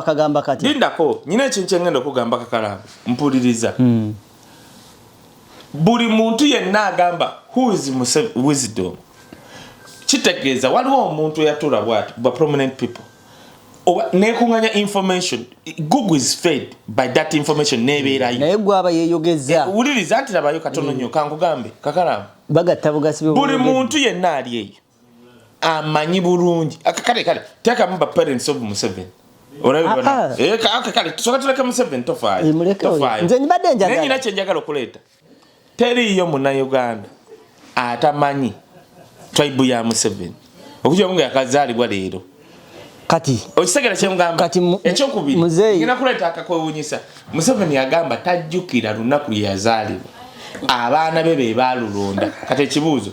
kagamba kati lindako nyine kinche ngendo kugamba kakalamu mpuliriza buli muntu yenna agamba who is wisdom kitegeeza waliwo omuntu yatula bwati ba prominent people nekunganya information Google is fed by that information nebeerayo naye gwaba yeyogeza uliriza anti labayo katono nnyo kankugambe kakalamu bagatta bugasibe buli muntu yenna ali eyo amanyi bulungi kale teka mba parents of Museveni olabibona kale tusoka tuleka Museveni tofaayo nze nibadde njagala nyina kyenjagala okuleeta teriyo munnayuganda atamanyi tribe ya Museveni okujja mungu yakazaalibwa leero kati okisegera kyemugamba ekyokubiri ngina kuleeta akakwewuunyisa Museveni yagamba tajjukira lunaku lye yazaalibwa abaana be baalulonda kati ekibuuzo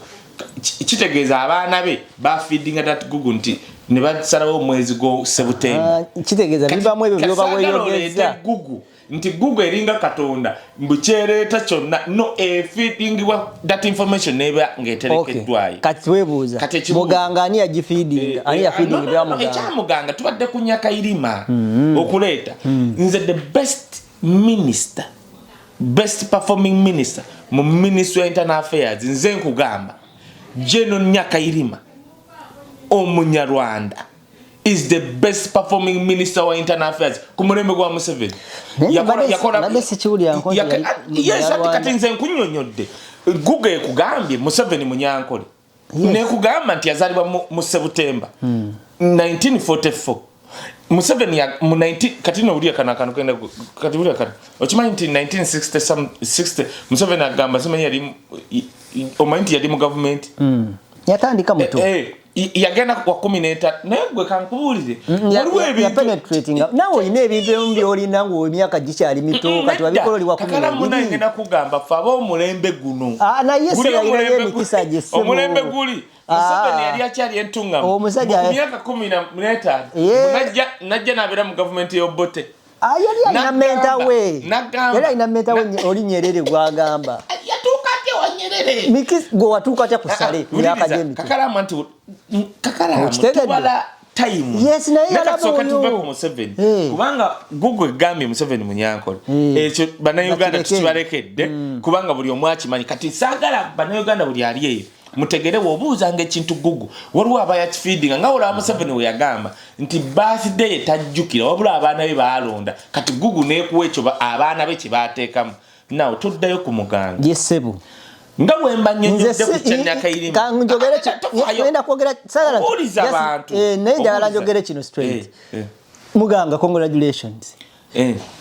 kitegeeza abaana be bafiidinga that Google nti ne basalawo omwezi go September kitegeeza bibamu ebyo byoba weeyogeza Google nti Google eringa katonda mbukyereta kyonna no feedingwa that information neba ngeterekeddwayo kati webuuza muganga ani yagifeedinga ani yafeedinga bya muganga ekyamuganga tubadde kunyaka irima okuleeta nze the best performing minister mu Ministry of Internal Affairs nze nkugamba General Nyaka Irima Omunyarwanda is the best performing minister of internal affairs kumulembe gwa Museveni yakola bese chiuli yanko yes atikatinze nkunyonyodde Google ekugambye Museveni Munyankole ne kugamba nti yazalibwa mu September 1944 Museveni ya mu 19 katino uliya kana kenda kati uliya kana ochimanyi nti 1960 Museveni agamba semenya yali omanti yali mu government yatandika muto yagenda kwa 13 naye gwe kankubulire ya penetrating nawe ine ebintu mbyo olina ngo emyaka gikyali mito kati wabikola oli wa 12 kakala muna ngenda kugamba faba omulembe guno na yesu yalina emikisa gisse omulembe guli Museveni yali akyali entunga mu myaka 13 najja nabera mu government y'Obote yali alina mental way yali alina mental way oli Nyerere gwagamba Nyerere mikis go watuka cha kusale ya akademi kakala mantu kakala tubala time yes na yala soka tuba ku Museveni kubanga Google gambi Museveni munyankole ekyo bana Uganda tukibarekedde kubanga buli omwachi manyi kati sagala bana Uganda buli aliye mutegere wobuuza ng'ekintu Google waliwo abaya feeding nga wala Museveni we yagamba nti birthday tajjukira wabula abaana be baalonda kati Google neekuwa ekyo abaana be kibateekamu nawo tuddayo ku muganga yesebu nga wemba nyonyodde ku kyanyaka irimo kanjogere nenda kwogera sagala uliza abantu nenda alanjogere kino straight muganga congratulations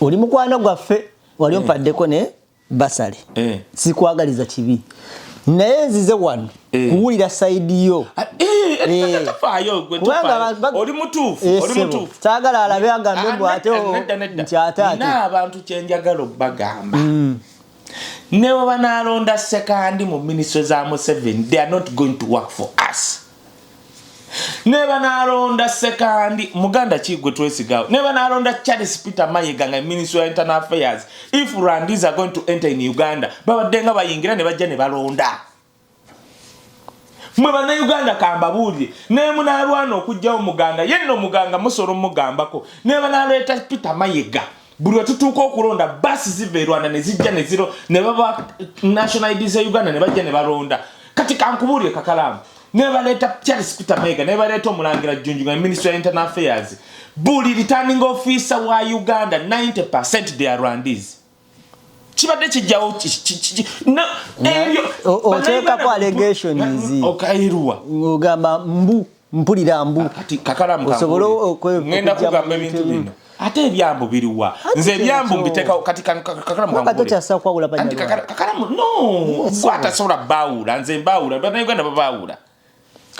oli mukwana gwaffe wali ompaddeko ne basale sikwagaliza kibi naye nzize wano kuwulira side yo oli mutuufu saagala alabe agambe mbw ate nti ate n'abantu kyenjagala obbagamba ne bwe banaalonda sekandi mu minisitule za Museveni they are not going to work for us. Ne banaalonda sekandi muganda kigwe twesigawo ne banaalonda Charles Peter Mayiga nga Minister of Internal Affairs if Rwandese are going to enter in Uganda babadde nga bayingira ne bajja ne balonda mwe bana Uganda kambabulye ne munaalwana okujjawo muganga yenno muganga musoro mugambako ne banaaleta Peter Mayiga buli tutuuka okulonda basi zive Rwanda ne zijja ne ziro ne baba National ID za Uganda ne bajja ne balonda kati kankubulye kakalamu ne baleta Charles Peter Mayiga ne baleta omulangira Jjunju Minister of Internal Affairs buli returning officer wa Uganda 90% they are Rwandese kibadde kijjawo no oteka kwa allegations okairwa ngamba mpulira mbu kati kakalamu osobola ngenda kugamba ebintu bino ate ebyambo biriwa nze ebyambo mbiteka kati kakalamu kangulu kati kwa ula panya kakalamu no kwata sola baula nze baula bana Uganda babaula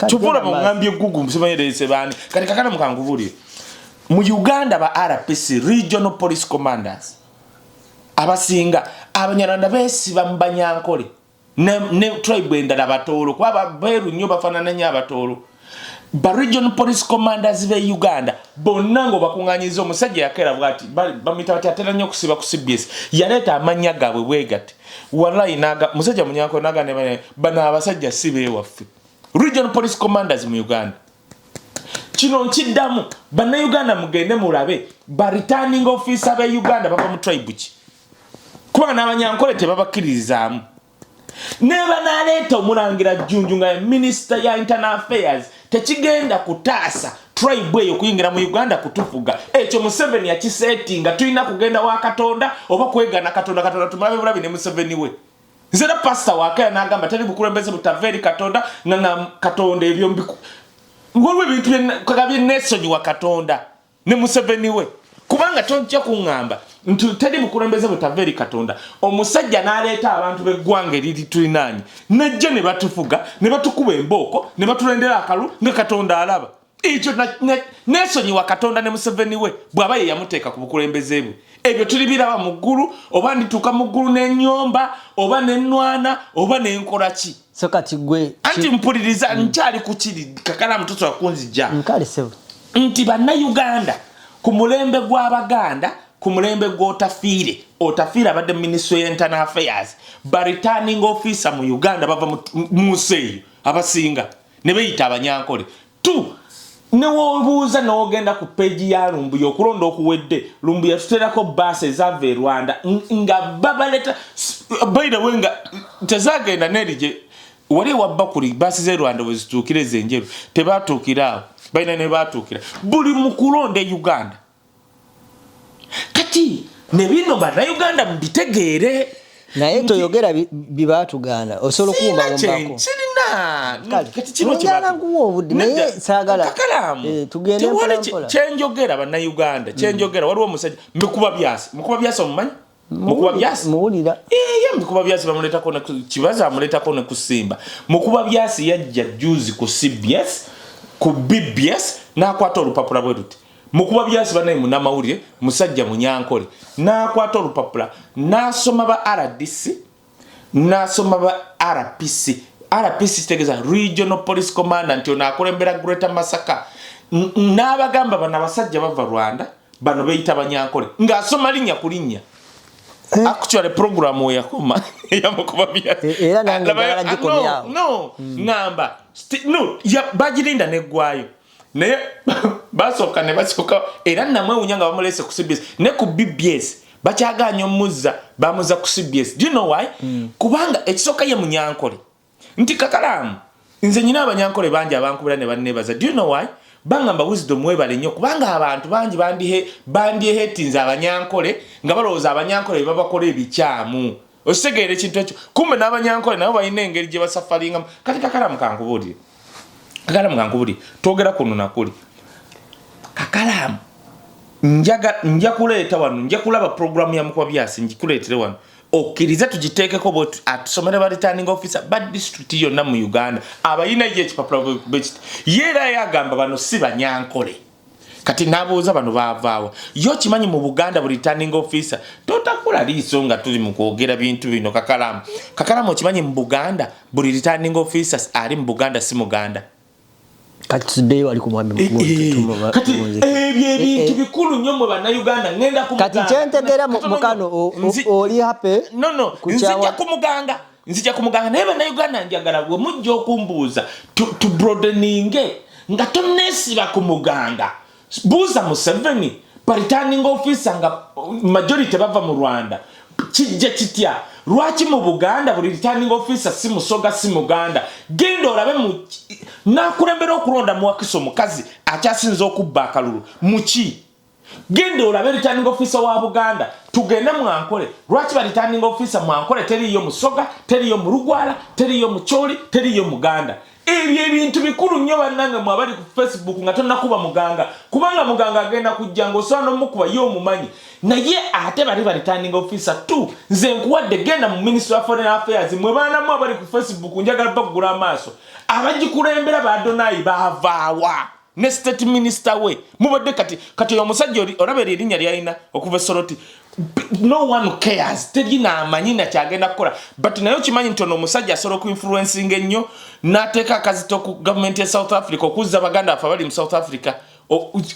chupula mungambye Google msimayerese bani kati kakalamu kanguvuli mu Uganda ba RPC regional police commanders abasinga abanyarwanda besi bambanyankole ne tribe endala batolo kwa beru nnyo bafanana nya batolo ba regional police commanders be Uganda bonnango bakunganyiza omusajja yakera bwati bamita bati atera nnyo kusiba ku CBS yaleta amanya gabwe bwegati wallahi naga musajja munyankole naga ne bana abasajja sibe waffe regional police commanders mu Uganda kino nkiddamu bana Uganda mugende mulabe ba returning officer be Uganda bava mu tribe ki kuba n'abanyankole tebabakkirizaamu ne banaleeta omulangira Jjunju nga Minister ya Internal Affairs tekigenda kutaasa tribe eyo kuyingira mu Uganda kutufuga ekyo Museveni yakisetinga tulina kugenda wa Katonda oba kwegana Katonda tumulabe bulabi ne Museveni we nzera pastor wakaya n'agamba tali bukulembeze butaveri Katonda na Katonda ebyo mbiku ngolwe bintu kakabye nesonyi wa Katonda ne Museveni we kubanga tojja kungamba ntutali bukulembeze butaveri Katonda omusajja n'aleeta abantu beggwanga eriri tulinanyi najja ne batufuga ne batukuba emboko ne batulendera akalu nga Katonda alaba ekyo nesonyi wa Katonda ne Museveni we bwaba ye yamuteeka ku bukulembeze bwe ebyo tulibiraba mu ggulu oba ndituuka mu ggulu n'ennyomba oba n'ennwana oba n'enkola ki so kati gwe anti mpuliriza nkyali ku kiri kakala mutoto wakunzijja nkalisewo nti banna Uganda ku mulembe gw'Abaganda ku mulembe gw'Otafiire abadde Minister of Internal Affairs ba returning officer mu Uganda bava mu nsi abasinga ne beyita abanyankole tu ne wobuuza n'ogenda ku page ya Lumbuya okulonda okuwedde Lumbuya tuterako bus ezava e Rwanda nga babaleta by the way nga tezagenda nerije wali wabba kuli bus ze Rwanda bwe zituukire zenjeru tebatuukira bayina ne batuukira buli mu kulonda Uganda kati ne bino bana Uganda mbitegeere naye toyogera bibatugana osobola kuwumba wombako kati kino kibatu naye saagala tugende mpola kyenjogera bana Uganda kyenjogera waliwo omusajja mikuba byasi omumanyi mukuba byasi muwulira mikuba byasi bamuleetako ne kibaza amuleetako ne kusimba mukuba byasi yajja juzi ku CBS ku BBS nakwata olupapula bwe ruti mukuba byasi banaye munamawulire musajja munyankole nakwata olupapula nasoma ba RDC nasoma ba RPC tegeza Regional Police Commandant ono akulembera Greater Masaka n'abagamba bana basajja bava Rwanda bano beyita banyankole ngasoma linnya kulinnya actually program we yakoma yamukuba byasi era nangala gikomya ngamba ya bagirinda negwayo naye basoka ne basoka era namwe unyanga bamulese ku CBS ne ku BBS bakyaganya omuzza bamuza ku CBS. Do you know why? Kubanga ekisoka ye munyankole nti kakalamu nze nyina abanyankole bangi abankubira ne bannebaza. Do you know why? Bangamba wisdom webale nnyo kubanga abantu bangi bandi hatinze abanyankole nga balowooza abanyankole babakola ebikyamu. Osegeere kintu ekyo kumbe n'abanyankole nabo balina engeri gye basafalingamu. Kati kakalamu kankubulire twogera kuno nakuli kakalamu nja kuleeta wano nja kulaba programu ya Mukuba Byasi njikuleetere wano okkiriza tugiteekeko bwe atusomere ba returning officer ba district yonna mu Uganda abayina ye ekipapula bwekiti yeera yagamba bano si banyankole kati nabuuza bano baavaawa yo kimanyi mu Buganda bu returning officer totakula liiso nga tuli mu kwogera bintu bino kakalamu kimanyi mu Buganda buli returning officers ali mu Buganda si Muganda kati today wali kumwambe mukuru kati ebintu bikulu nnyo mu bana Uganda ngenda ku kati kyentegera mukano oli hape no nzija ku muganga naye bana Uganda njagala bwe mujja okumbuuza to broadeninge nga tonesiba ku muganga buuza Museveni returning officer nga majority bava mu Rwanda kijja kitya lwaki mu Buganda buli returning officer si Musoga si Muganda genda olabe mu nakulembera okulonda mu Wakiso mukazi akyasinza okubba akalulu muki genda olabe returning officer wa Buganda tugende Mwankole lwaki ba returning officer Mwankole teriyo Musoga teriyo Mulugwala teriyo Mucholi teriyo Muganda ebyo ebintu bikulu nnyo bannange mwabali ku Facebook nga tonnakuba muganga kubanga muganga agenda kujja ng'osobola n'omukuba ye omumanyi naye ate bali ba returning officer tu nze nkuwadde genda mu Ministry of Foreign Affairs mwe baanamu abali ku Facebook njagala bakugula amaaso abagikulembera ba Adonai baavaawa ne state minister we mubadde kati omusajja olabera erinnya lyalina okuva Soroti no one cares terina amanyi na kyagenda kukola but nayo kimanyi ntono omusajja asobola ku influencing ennyo n'ateeka akazito ku government ya South Africa okuzza baganda afa bali mu South Africa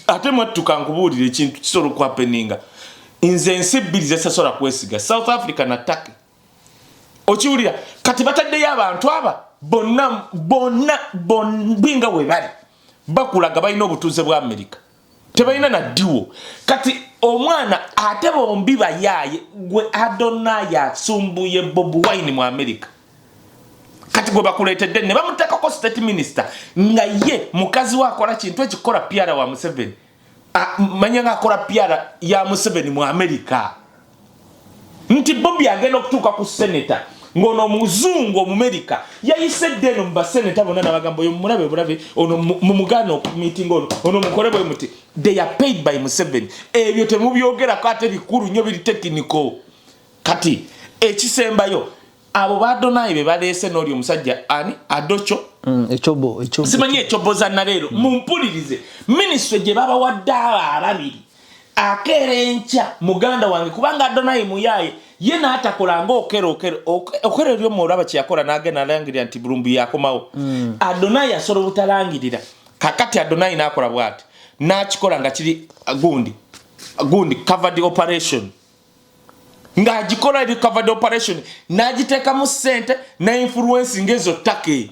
ate mwattuka nkubuulira ekintu kisobola okuhappeninga nze ensi bbiri zesasobola kwesiga South Africa na Turkey okiwulira kati bataddeyo abantu aba bonna binga we bali bakulaga balina obutuuze bwa America tebalina na diwo kati omwana ate bombi bayaye gwe Adonai asumbuye Bobi Wine mu America kati gwe bakuleetedde ne bamuteekako state minister nga ye mukazi we akola kintu ekikola PR wa Museveni manya nga akola PR ya Museveni mu America nti Bobi agenda okutuuka ku senator ngono muzungu America yayisedde no mba senator bonna nabagambo yo mulabe ono mumugano meeting ono mukole bwe muti they are paid by Museveni ebyo temubyogera ko ate bikulu nnyo biri technical kati ekisembayo abo ba Adonai be baleese n'oli omusajja ani Adocho echobo simanyi echobo za nalero mumpulirize ministry gye baba wadda ababiri akerencha muganda wange kubanga Adonai muyaye yena atakolanga okero lyo mulaba kyakola nagenda alangirira nti bulumbu yakomawo Adonai asobola butalangirira kakati Adonai nakola bwati nakikola nga kiri gundi covered operation nga agikola eri covered operation najiteka mu sente na influence ngezo take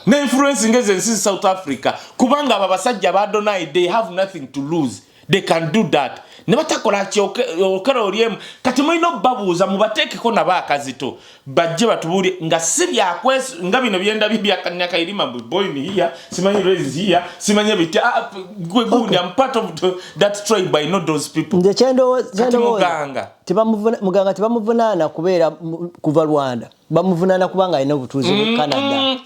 na influence ngezo nsi South Africa kubanga aba basajja ba Adonai they have nothing to lose they can do that nebatakola kyokero olyemu kati mulino babuuza mubateekeko nabakazito bajje batubuli nga sibya kwes nga bino byenda bibya kanyaka irima boy ni here simanyi raise here simanyi bita gwe gundi I'm part of that tribe by not those people nje chendo muganga muganga tibamuvunana kubeera kuva Rwanda bamuvunana kubanga alina obutuuzi mu Canada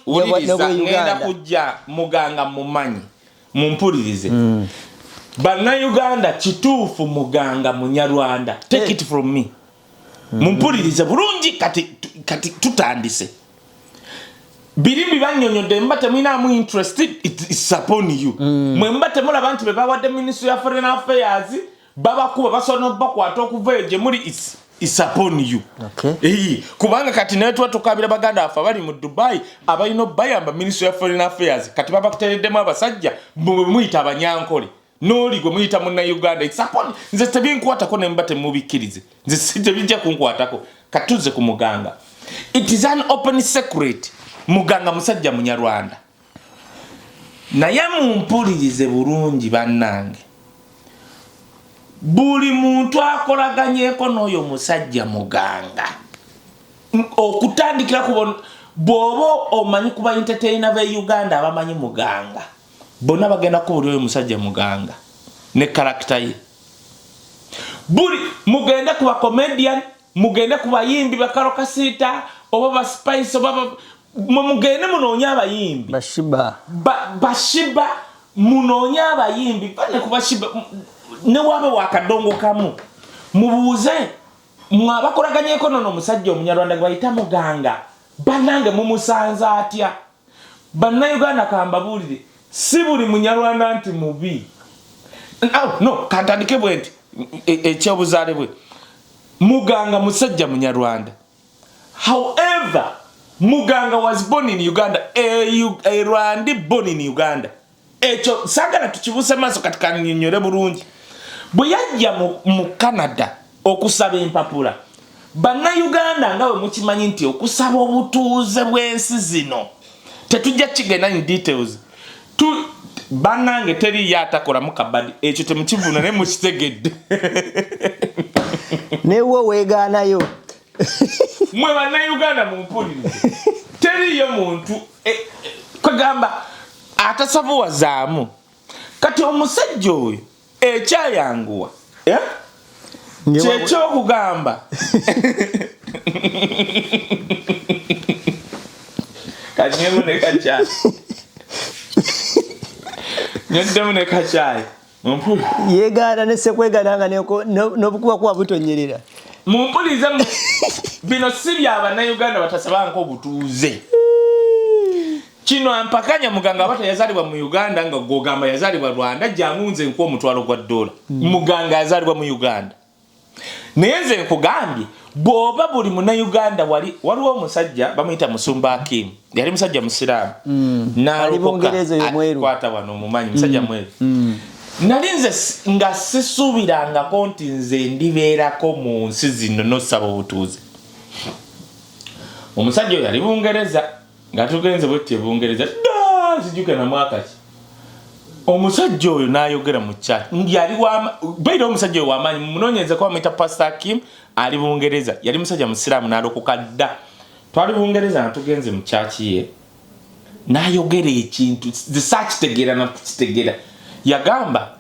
ngenda kujja muganga mumanyi mumpulirize Bana Uganda kituufu muganga munyarwanda take it from me mumpulirize bulungi kati tutandise birimbi banyonyodde mbate mwina mu interested it's upon you mwe mbate mulaba nti be bawadde Ministry of Foreign Affairs babakuba basono bakwata okuva eje muri it's upon you. Okay. Kubanga kati netwa tukabira baganda afa bali mu Dubai abalino bayamba Ministry of Foreign Affairs kati baba kutereddemu abasajja muyita abanyankole noli gwe muyita munna Uganda it's upon nze tebinkwatako ne mbate mubikirize nze sitebijja kunkwatako katuze ku Muganga. It is an open secret. Muganga musajja Munyarwanda. Naye mumpulirize bulungi bannange. Buli muntu akolaganyeko n'oyo musajja Muganga. Okutandikira kubona bobo omanyi kuba entertainer be Uganda abamanyi Muganga. Bonna bagenda kubuli oyo musajja Muganga ne character ye. Buli mugenda kuba comedian, mugenda kuba yimbi bakaro kasita oba ba spice oba mugende munonya abayimbi bashiba munonya abayimbi bane kubashiba ne wabe wakadongo kamu mubuze mwabakolaganyeko nono musajja Omunyarwanda gbayita Muganga banange mumusanza atya banna Uganda kamba bulire si buli Munyarwanda nti mubi no kantandike bwenti ekyobuzaale bwe Muganga musajja Munyarwanda. However, Muganga was born in Uganda, a Rwandi born in Uganda. Echo sagala tukibuse maso katika nnyonyole bulungi. Bwe yajja mu Canada okusaba empapula. Banna Uganda ngawe mukimanyi nti okusaba obutuuze bw'ensi zino. Tetujja kigenda in details. Banange teri yatakola mu kabadi ekyo temukivuna ne mukitegedde. Newo wegaanayo. Mwe banna Uganda mumpulirize. Teriyo muntu kwagamba atasabuwazaamu. Kati omusajja oyo ekyayanguwa. Kyekyo okugamba. Kanyemu ne kakyali. Nyondemu ne kakyali. Mumpulirize. Yegaana ne sekwegaananga n'obukuba kuba butonyerera. Mumpulirize bino si by'Abana Uganda batasabanko obutuuze. Kino ampakanya Muganga bata yazalibwa mu Uganda nga gogamba yazalibwa Rwanda jamunze nko omutwalo gwa $. Muganga yazalibwa mu Uganda. Neze nkugambye boba buli muna Uganda waliwo omusajja bamuyita Musumba Akim. Yali musajja Musiraamu. N'alibongereza yomweru. Kwata wano mumanyi musajja mweru. Nalinze nga sisubiranga konti nze ndibeerako mu nsi zino nosaba obutuuze. Omusajja oyo yali Bungereza nga tugenze bwette Bungereza sijuke na mwaka ki. Omusajja oyo n'ayogera mu chat yali baira omusajja oyo w'amaanyi munoonyeze ko bamuyita Pastor Akim ali Bungereza yali musajja Musiraamu n'alokoka dda. Twali Bungereza natugenze mu chat ye n'ayogera ekintu kitegeera na kitegeera. Yagamba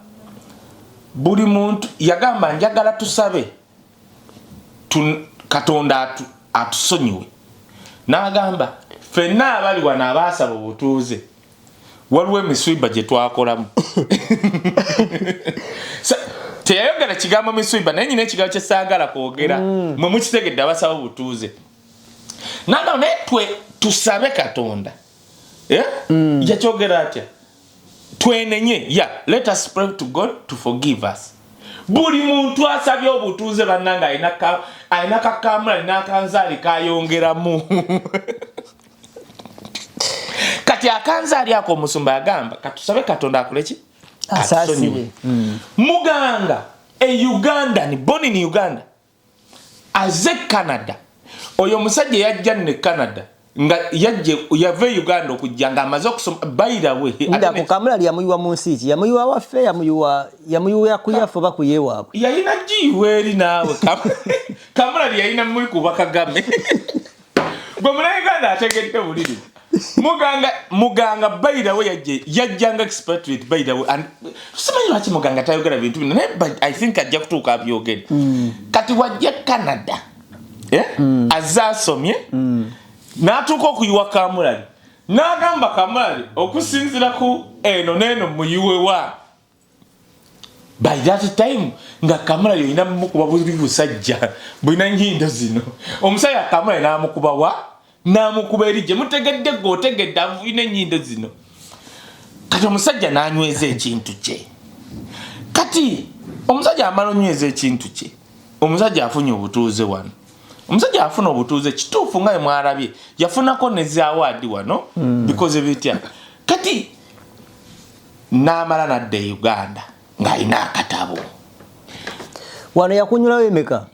buli muntu yagamba njagala tusabe Katonda atusonyiwe. N'agamba fenna abali wana abasaba obutuuze waliwo emiswiba gye twakolamu. Teyayogera kigambo miswiba naye nyina ekigambo kye saagala kwogera mwe mukitegedde abasaba obutuuze. N'agamba naye tusabe Katonda. Yakyogera atya? Twenenye, let us pray to God to forgive us. Buli muntu asabye obutuuze bannanga ayina kakamula n'akanzaali kayongeramu. Kati akanzaali ako Omusumba yagamba katusabe Katonda akoleki? Asasire. Muganga Ugandan, born in Uganda. Aze Canada. Oyo musajja yajja ne Canada. Nga yave Uganda okujja nga amaze okusoma by the way nda kukamula lyamuyiwa mu nsi ki yamuyiwa waffe yamuyiwa kuyafu bakuyewaabwe yayina jiweri naawe kamula yayina mu kuba Kagame gwe muna Uganda ategedde buliri muganga by the way yajjanga expatriate by the way and simanyi lwaki Muganga tayogera bintu bino I think ajja kutuuka abyogere kati wajja Canada azasomye natuko okuyiwa Kamulali n'agamba Kamulali okusinzira ku eno neno muyiwewa. By that time nga Kamulali yoina mukuba buli busajja bulina nyindo zino omusaya Kamulali n'amukuba wa namukuba erije mutegedde gotegedde avuyina ennyindo zino kati omusajja nanyweza ekintu kye kati omusajja amala onyweza ekintu kye omusajja afunye obutuuze wano omusajja afuna obutuuze kituufu nga mwalabye yafunako ne zi award wano because bitya kati n'amala nadda e Uganda ng'alina akatabo wano yakunyulawo emeka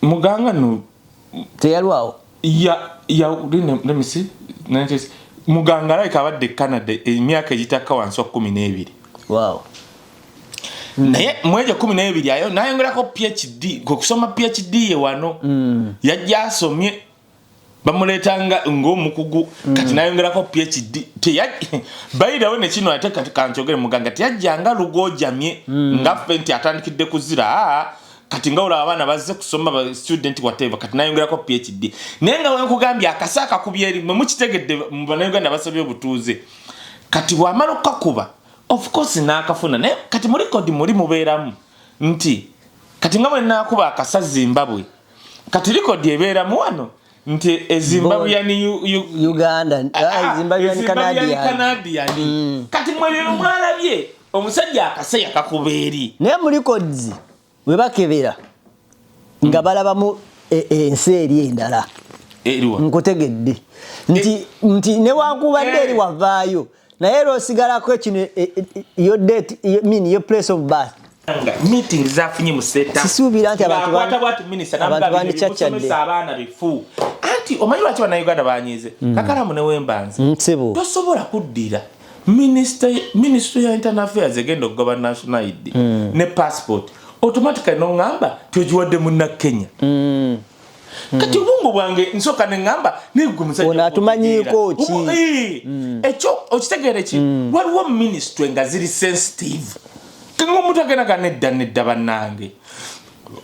muganga no teyalwawo let me see muganga alabika abadde Canada emyaka egitaka wansi wa 12 wow naye mwezi 12 ayo nayongerako PhD kusoma PhD ye wano yajja asomye bamuletanga ng'omukugu kati nayongerako PhD bayirawo ne kino ate kati kankyogere muganga teyajjanga lugojamye nga fenti atandikidde kuzira kati nga olaba abaana bazze kusoma ba student whatever kati nayongerako PhD naye nga wenkugambye akasaka kubyeri mwe mukitegedde mu Bannayuganda basabye obutuuze kati bwamala okukakuba of course nakafuna naye kati mu record muri mubeeramu nti kati nga bwe nakuba akasa Zimbabwe kati record ebeeramu wano nti Zimbabwe ni Uganda Zimbabwe ni Canadian kati mwe mwalabye omusajja akasa yakakubeeri naye mu records we bakebera nga balabamu ensi eri endala nkutegedde nti ne wakubadde eri wavaayo naye losigalako kino your date your place of birth meeting zafunye mu seta sisuubira nti abantu minister bandicaccadde abaana bifu anti omanyi lwaki Bannayuganda banyize kakalamu ne wembanze tosobola kuddira ministry ya internal affairs egenda okugoba national ID ne passport automatically no ngamba tojiwadde munna Kenya kati ubungu bwange nsoka ne ngamba nigwe musajja ona tumanyiko ki ekyo okitegere ki waliwo ministry nga ziri sensitive kingo mutagena kanedda bannange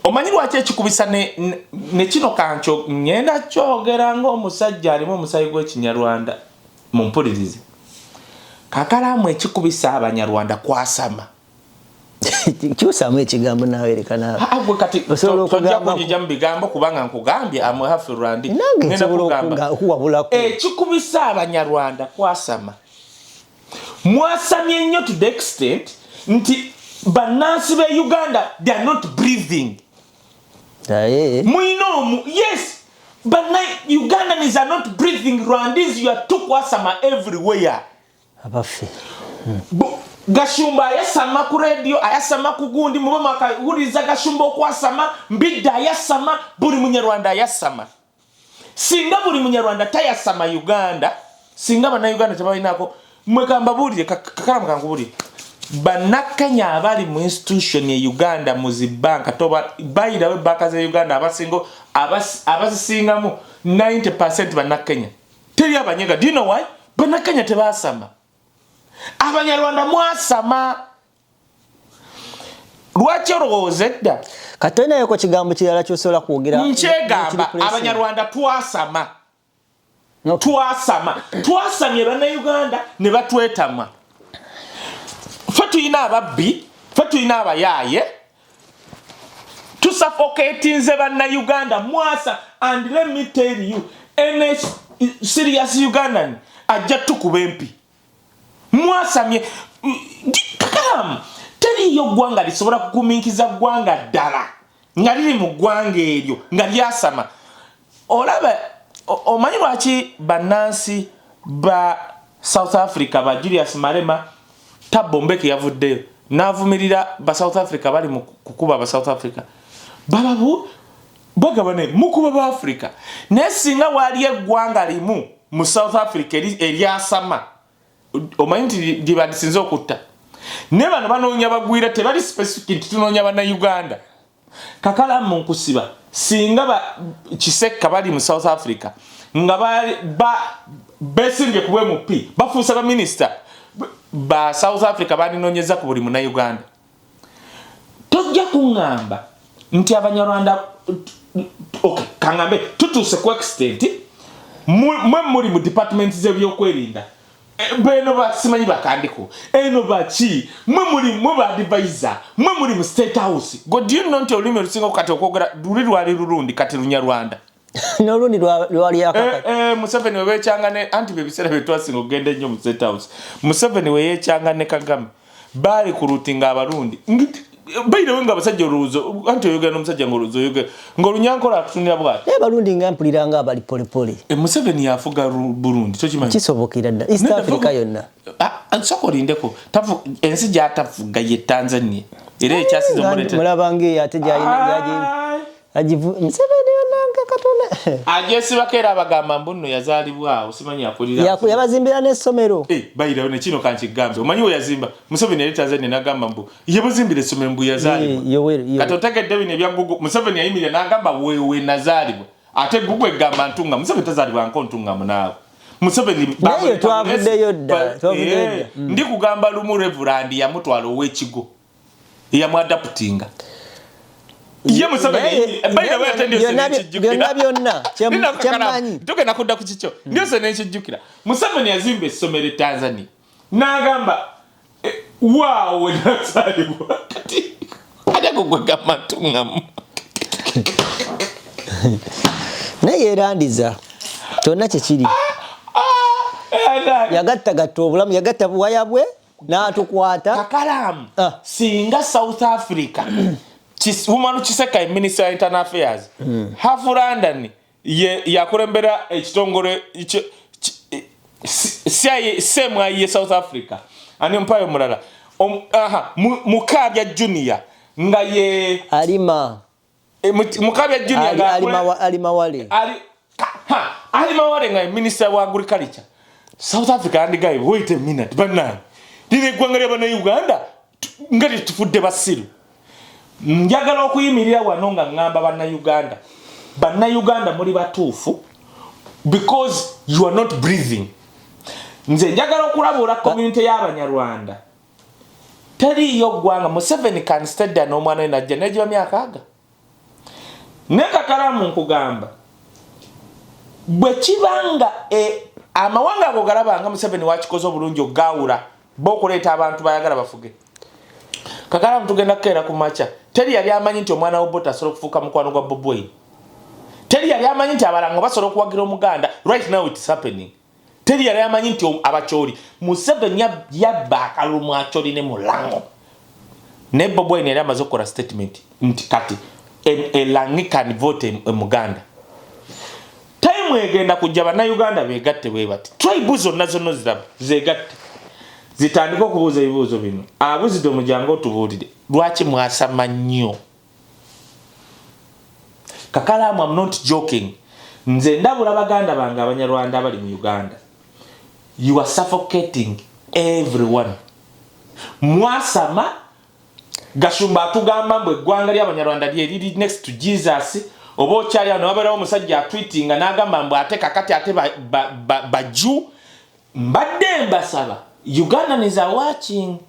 omanyi lwaki ekikubisa ne kino kancho ngenda kyogera ng'omusajja alimu omusayi gw'Ekinyarwanda mu mpulirize kakalamu ekikubisa Abanyarwanda kwasama kyusamu ekigambo nawerekana agwe kati tojja kunjija mu bigambo kubanga nkugambye amwehafirwandi ngenda kugamba ekikubisa Abanyarwanda kwasama mwasamye nnyo to the extent nti bannansi be Uganda they are not breathing muinomu yes but Ugandans are not breathing Rwandese you are too kwasama everywhere abafe Gashumba ayasama ku radio ayasama ku gundi mubama akahuriza Gashumba okwasama mbidda ayasama buli Munyarwanda ayasama singa buli Munyarwanda tayasama Uganda singa Bannayuganda tebayinako mwekamba bulire kakalamu kankubulire Bannakenya abali mu institution ya Uganda muzibanka toba bayirawe banka za Uganda abasingo abasingamu 90% Bannakenya teri Abanyega do you know why Bannakenya tebasama Abanyarwanda mwasama lwaki olowooza katena yoko kigambo kirala kyosobola kwogera nkyegamba Abanyarwanda twasama twasamye Bannayuganda ne batwetama fatuyina ababbi fatuyina abayaaye tusuffocatinze Bannayuganda mwasa and let me tell you any serious Ugandan ajja tukuba empi mwasamye kakalamu teriyo ggwanga lisobola kuguminkiza ggwanga ddala nga liri mu ggwanga eryo nga lyasama olaba omanyi lwaki bannansi ba South Africa ba Julius Malema Thabo Mbeki yavuddeyo n'avumirira ba South Africa bali mu kukuba ba South Africa bababu bagabane mukuba ba Africa naye singa wali eggwanga limu mu South Africa eryasama omanyi nti libandisinze okutta ne bano banoonya bagwira tebali specific nti tunoonya Bannayuganda kakalamu nkusiba singa Kisekka bali mu South Africa nga besimbye ku MP bafuusa ba minister ba South Africa balinoonyeza ku buli Munnayuganda tojja kuŋŋamba nti Abanyarwanda okay kangambe tutuuse ku extent mwe muri mu department z'ebyokwerinda beno basimanyi bakandiko eno bachi mwe ba advisor mwe muri mu state house god you know nti olulimi lusinga kati okwogera luli lwali lulundi kati Lunyarwanda N'olundi lwali akakati. Museveni webekyanga ne anti bebisera betwasinga ogenda nnyo mu State House. Museveni weyekyanga ne Kagame bali ku rutinga abarundi. Baire wenga abasajja oluzo anti oyogera n'omusajja ng'oluzo oyogera ng'olunyankola akutunira bwati. Barundi nga mpuliranga abali polepole. Museveni yafuga Burundi tokimanyi. Kisobokera dda East Africa yonna. Nsokolindeko ensi gyatafuga ye Tanzania. Era ekyasize omulete. Mulabange ate ajivu Museveni yonanga katone. Agesiba era abagamba mbuno yazaalibwa simanyi akulira. Yabazimbira n'essomero. Bayirawo ne kino kankigambe. Omanyi we yazimba. Museveni yali Tanzania n'agamba mbu yabazimbira essomero mbu yazaalibwa. Kati otegedde bino ebya Google Museveni yayimirira n'agamba wewe nazaalibwa. Ate Google egamba ntunga Museveni tazaalibwa nko ntunga munaawe. Museveni naye twavuddeyo dda. Ndi kugamba lumu Reverend yamutwala ow'ekigo. Yamwadaptinga. Ye Museveni bayina batendio byonna kyemanyi toke nakudda ku kicho ndio se nekijjukira Museveni yazimba essomero Tanzania n'agamba wow nazaalibwa kati ajja kugwega matungamu naye erandiza kyonna kyekiri yagattagatta obulamu yagatta buwayabwe n'atukwata Kakalamu singa South Africa Woman Chiseka Minister of Internal Affairs. Half London yakulembera ekitongole semwa ye South Africa. Ani mpayo mulala. Mukabya Junior nga ye Alima. Mukabya Junior nga Alima Wale. Alima Wale nga Minister wa Agriculture. South Africa and guy wait a minute banana. Dine gwangale bana Uganda ngati tufudde basiru. Njagala okuyimirira wano nga ngamba banna Uganda muri batuufu because you are not breathing. Nze njagala okulabula community y'Abanyarwanda teriyo ggwanga Museveni can stand there n'omwana we najja n'egiba myaka aga. Ne Kakalamu nkugamba bwe kibanga amawanga ago galabanga Museveni wakikoze obulungi ogawula bokuleeta abantu bayagala bafuge. Kakalamu tugenda kera ku macha. Teri yali amanyi nti omwana w'Obote asobola okufuuka mukwano gwa Bobi Wine. Teri yali amanyi nti abalango basobola okuwagira Omuganda. Right now it's happening. Teri yali amanyi nti abacholi. Museveni yabba akalumu acholi ne mulango. Ne Bobi Wine yali amaze okukola statement nti kati elangi can vote Muganda. Time egenda kujja bannayuganda beegatte bwe bati. Tribe zonna zonna ziraba zeegatte. Zitandika okubuuza ebibuuzo bino. Abuzidde omujjango otubuulire. Lwaki mwasama nnyo? Kakalamu, I'm not joking. Nze ndabula baganda bange Abanyarwanda abali mu Uganda. You are suffocating everyone. Mwasama Gashumba atugamba mbwe eggwanga ly'Abanyarwanda lyeriri next to Jesus. Oba okyali awo wabeerawo omusajja atweetinga n'agamba mbwe ate kakati ate baju. Mbadde mbasaba Ugandans are watching.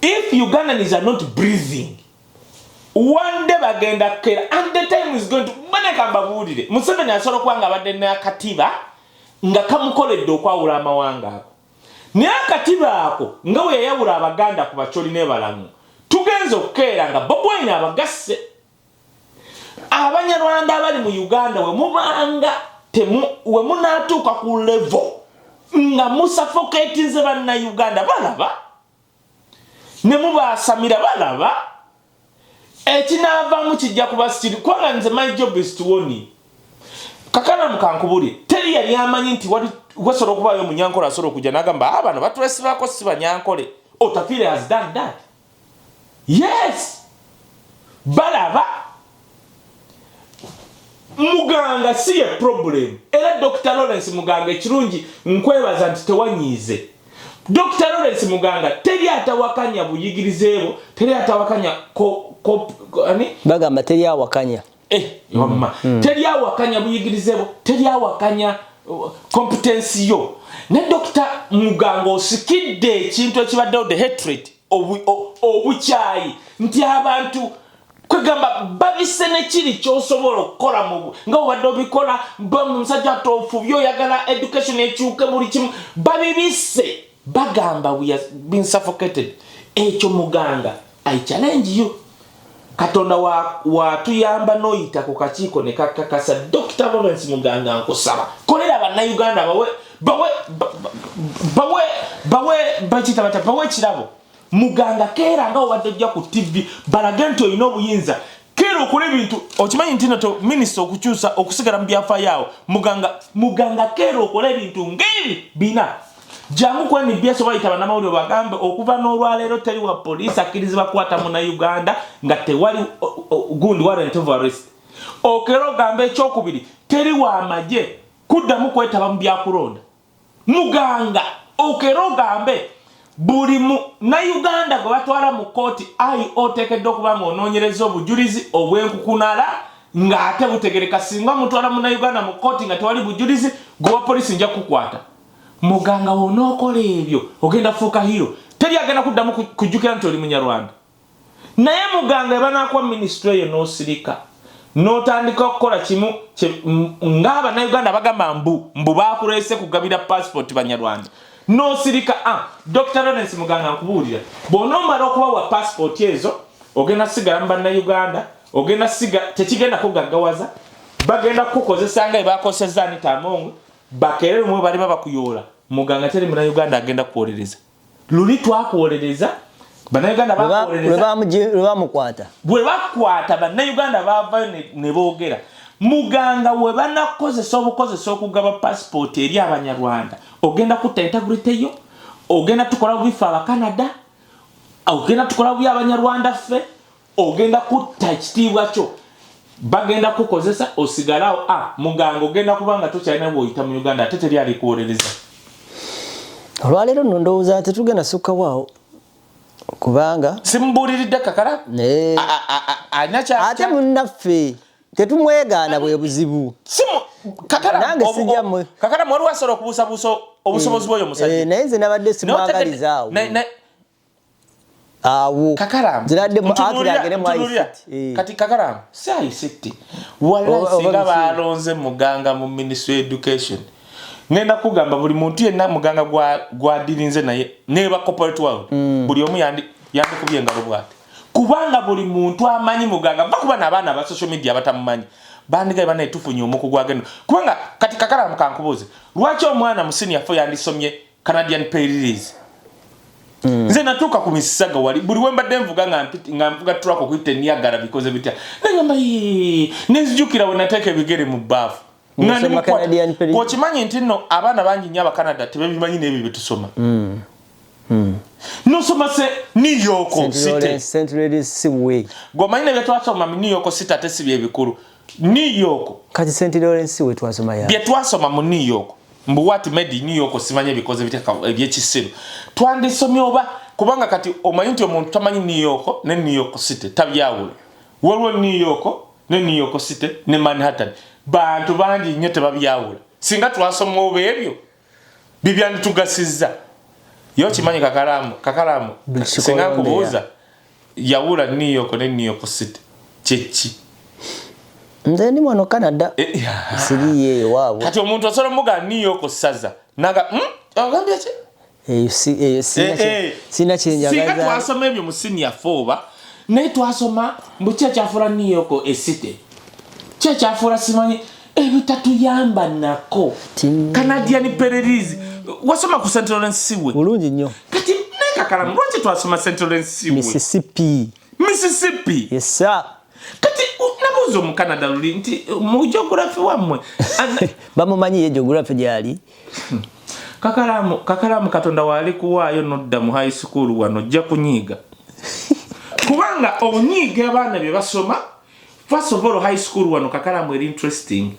If Ugandans are not breathing, one day bagenda kera and the time is going to maneka mbabulire. Museveni asobola kwanga abadde n'akatiba nga kamukoledde okwawula amawanga ako. Naye akatiba ako nga we yayawula Abaganda ku bacholi ne balamu. Tugenze okukeera nga Bobi Wine abagasse. Abanyarwanda abali mu Uganda we mubanga we munaatuuka ku level nga musuffocatinze banna Uganda balaba ne mubasamira balaba ekinaavaamu kijja kuba sitiri kubanga nze my job is to warn you. Kakalamu kankubulire teri yali amanyi nti wasobola okubaayo omunyankole asobola okujja n'agamba bano batulesibako si banyankole. Otafiire has done that. Yes, balaba Muganga si a problem. Era Dr. Lawrence Muganga ekirungi nkwebaza nti tewanyiize. Dr. Lawrence Muganga teri atawakanya buyigirizeebo, teri atawakanya bagamba teri awakanya. Yomma. Teri awakanya buyigirizeebo, teri awakanya competence yo. Ne Dr. Muganga osikidde ekintu ekibaddewo the hatred obukyayi nti abantu kwegamba babise ne kiri kyosobola okukola mu nga obadde obikola musajja tofubyo yagala education ekyuke buli kimu babibise bagamba we have been suffocated. Ekyo Muganga I challenge you katonda wa tuyamba noyita ku kakiiko ne kakakasa Dr. Lawrence Muganga nkusaba kolera bannayuganda bawe kirabo Muganga keera nga obadde ojja ku TV balage nti olina obuyinza keera okola ebintu okimanyi nti nato minisita okukyusa okusigala mu byafaayo awo Muganga keera okola ebintu ng'ebi bina jangu kwa NBS bayita bannamawulire bagambe okuva n'olwaleero teri wa poliisi akkirizibwa kukwata Munnayuganda nga tewali gundi warrant of arrest okero gambe ekyokubiri teri wa amagye kuddamu kwetaba mu byakulonda Muganga okero gambe buli Munnayuganda gwe batwala mu kooti oteekeddwa okuba ng'onoonyereza obujulizi obw'enkukunala ng'ate butegereka singa mutwala Munnayuganda mu kooti nga tewali bujulizi gwe poliisi nja kukwata Muganga wonokola ebyo ogenda fuuka hero teri agenda kuddamu kujjukira nti oli Munyarwanda naye Muganga ebanakuwa ministry eyo n'osirika n'otandika okukola kimu ng'Abannayuganda bagamba mbu baakuleese kugabira passport Banyarwanda n'osirika Dr. Lawrence Muganga nkubuulira bw'onoomala okubawa passport ezo ogenda sigala mu Bannayuganda ogenda tekigenda kugaggawaza bagenda kukozesa nga ebakoseza Anita Among bakerere mwe bali bakuyoola Muganga teri Munnayuganda agenda kuwolereza luli twakuwolereza Bannayuganda bakuwolereza bwe bakwata Bannayuganda baavayo ne boogera Muganga we banakozesa obukozesa okugaba passport eri Abanyarwanda ogenda kutta integrity yo ogenda tukola bubifa aba Canada ogenda tukola bubi Abanyarwanda ffe ogenda kutta ekitiibwa kyo bagenda kukozesa osigalao Muganga ogenda kubanga tokyalina bw'oyita mu Uganda ate teri ali kuwolereza olwaleero nno ndowooza ate tugenda sukka waawo kubanga simbuuliridde Kakala ate munnaffe tetumwegaana bwe buzibu nange sijjamwe Kakala mwali wasobola okubuusabuusa obusobozi bw'oyo musajja naye nze nabadde simwagaliza awo awo ziradde mu akiragere mu kati Kakala si ICT wala singa balonze Muganga mu Ministry of Education ngenda kugamba buli muntu yenna Muganga gwadirinze naye neba corporate world buli omu yandikubye engalo bwate kubanga buli muntu amanyi Muganga bakuba n'abaana ba social media batamumanyi bandiga bana etufunye omuku gwagendo kubanga kati Kakala mukankubuze lwaki omwana mu senior 4 yandisomye Canadian pay release nze natuka ku Mississauga wali buli wembadde nvuga nga mvuga truck kuite Niagara because bitya nangamba nenzijukira we nateke bigere mu bafu ngani ko kimanyi nti no abaana bangi nnyo aba Canada tebebimanyi n'ebyo betusoma no soma se New York City St. Louis way gomanyi ne twasoma mu New York City atesibye ebikuru New York kati St. Lawrence we twasoma ya bye twasoma mu New York mbu what made New York simanye bikoze bitaka ebyekisiro twandisomye oba kubanga kati omanyi nti omuntu tamanyi New York ne New York City tabyawula waliwo New York ne New York City ne Manhattan bantu bangi nnyo tebabyawula singa twasoma oba ebyo bibyani tugasizza yo kimanyi Kakalamu singa kubuuza yawula New York ne New York City chechi nze ndi mwano Canada siriye wabo kati omuntu osobola muga New York saza naga agambye ki sina kyenjagaza singa twasoma ebyo mu senior 4 naye twasoma mbucha kyafula New York city kyafula simanyi ebitatuyamba nako Canadian pererizi wasoma ku St. Lawrence Seaway bulungi nnyo kati ne Kakala lwaki twasoma St. Lawrence Seaway Mississippi yes sir kati nabuzo mu Canada luli nti mu geography wamwe bamumanyi ye geography gyali Kakalamu Katonda wali kuwaayo nodda mu high school wano jja kunyiga kubanga onyiga abaana bye basoma first of all high school wano Kakalamu eri interesting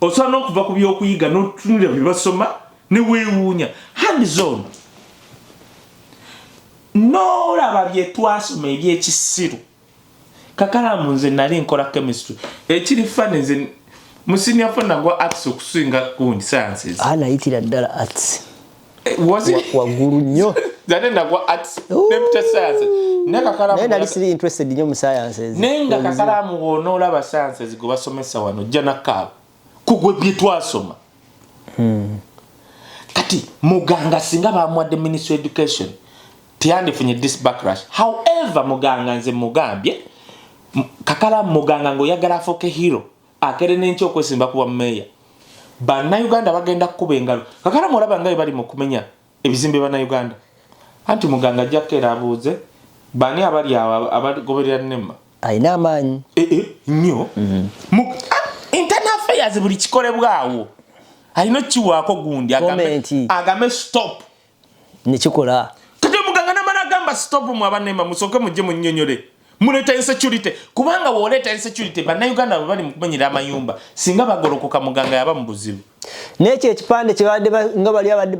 osobola n'okuva ku by'okuyiga n'otunulira bye basoma ne weewuunya hands on n'olaba bye twasoma ebyekisiru Kakalamu nze nali nkola chemistry ekiri fane nze musini afona gwa arts okusinga kundi sciences nayitira ddala arts waggulu nnyo zanenda gwa arts computer science ne Kakalamu naye nali siri interested nnyo mu sciences nenga Kakalamu wonoolaba sciences gwe basomesa wano jja nakkaabo kugwe bye twasoma kati Muganga singa bamuwadde Ministry of Education tiyandifunye this backlash however Muganga nze mugambye kakala muganga ngoyagala afoke hero akere n'encho okwesimba kuba meya Bannayuganda bagenda kukuba engalo kakala mulaba nga bali mu kumenya ebizimbe Bannayuganda anti muganga jakera abuuze bani abali abagoberera NEMA ayina amaanyi nnyo internal affairs buli kikolebwawo alina kiwaako gundi agame stop nekikola kati muganga namala agamba stop mu abanema musoke mujje mu nnyonyole muleta insecurity kubanga woleta insecurity Bannayuganda bali mu kumenyera amayumba singa bagolokoka muganga yaba mu buzibu n'ekyo ekipande kyebadde nga bali abadde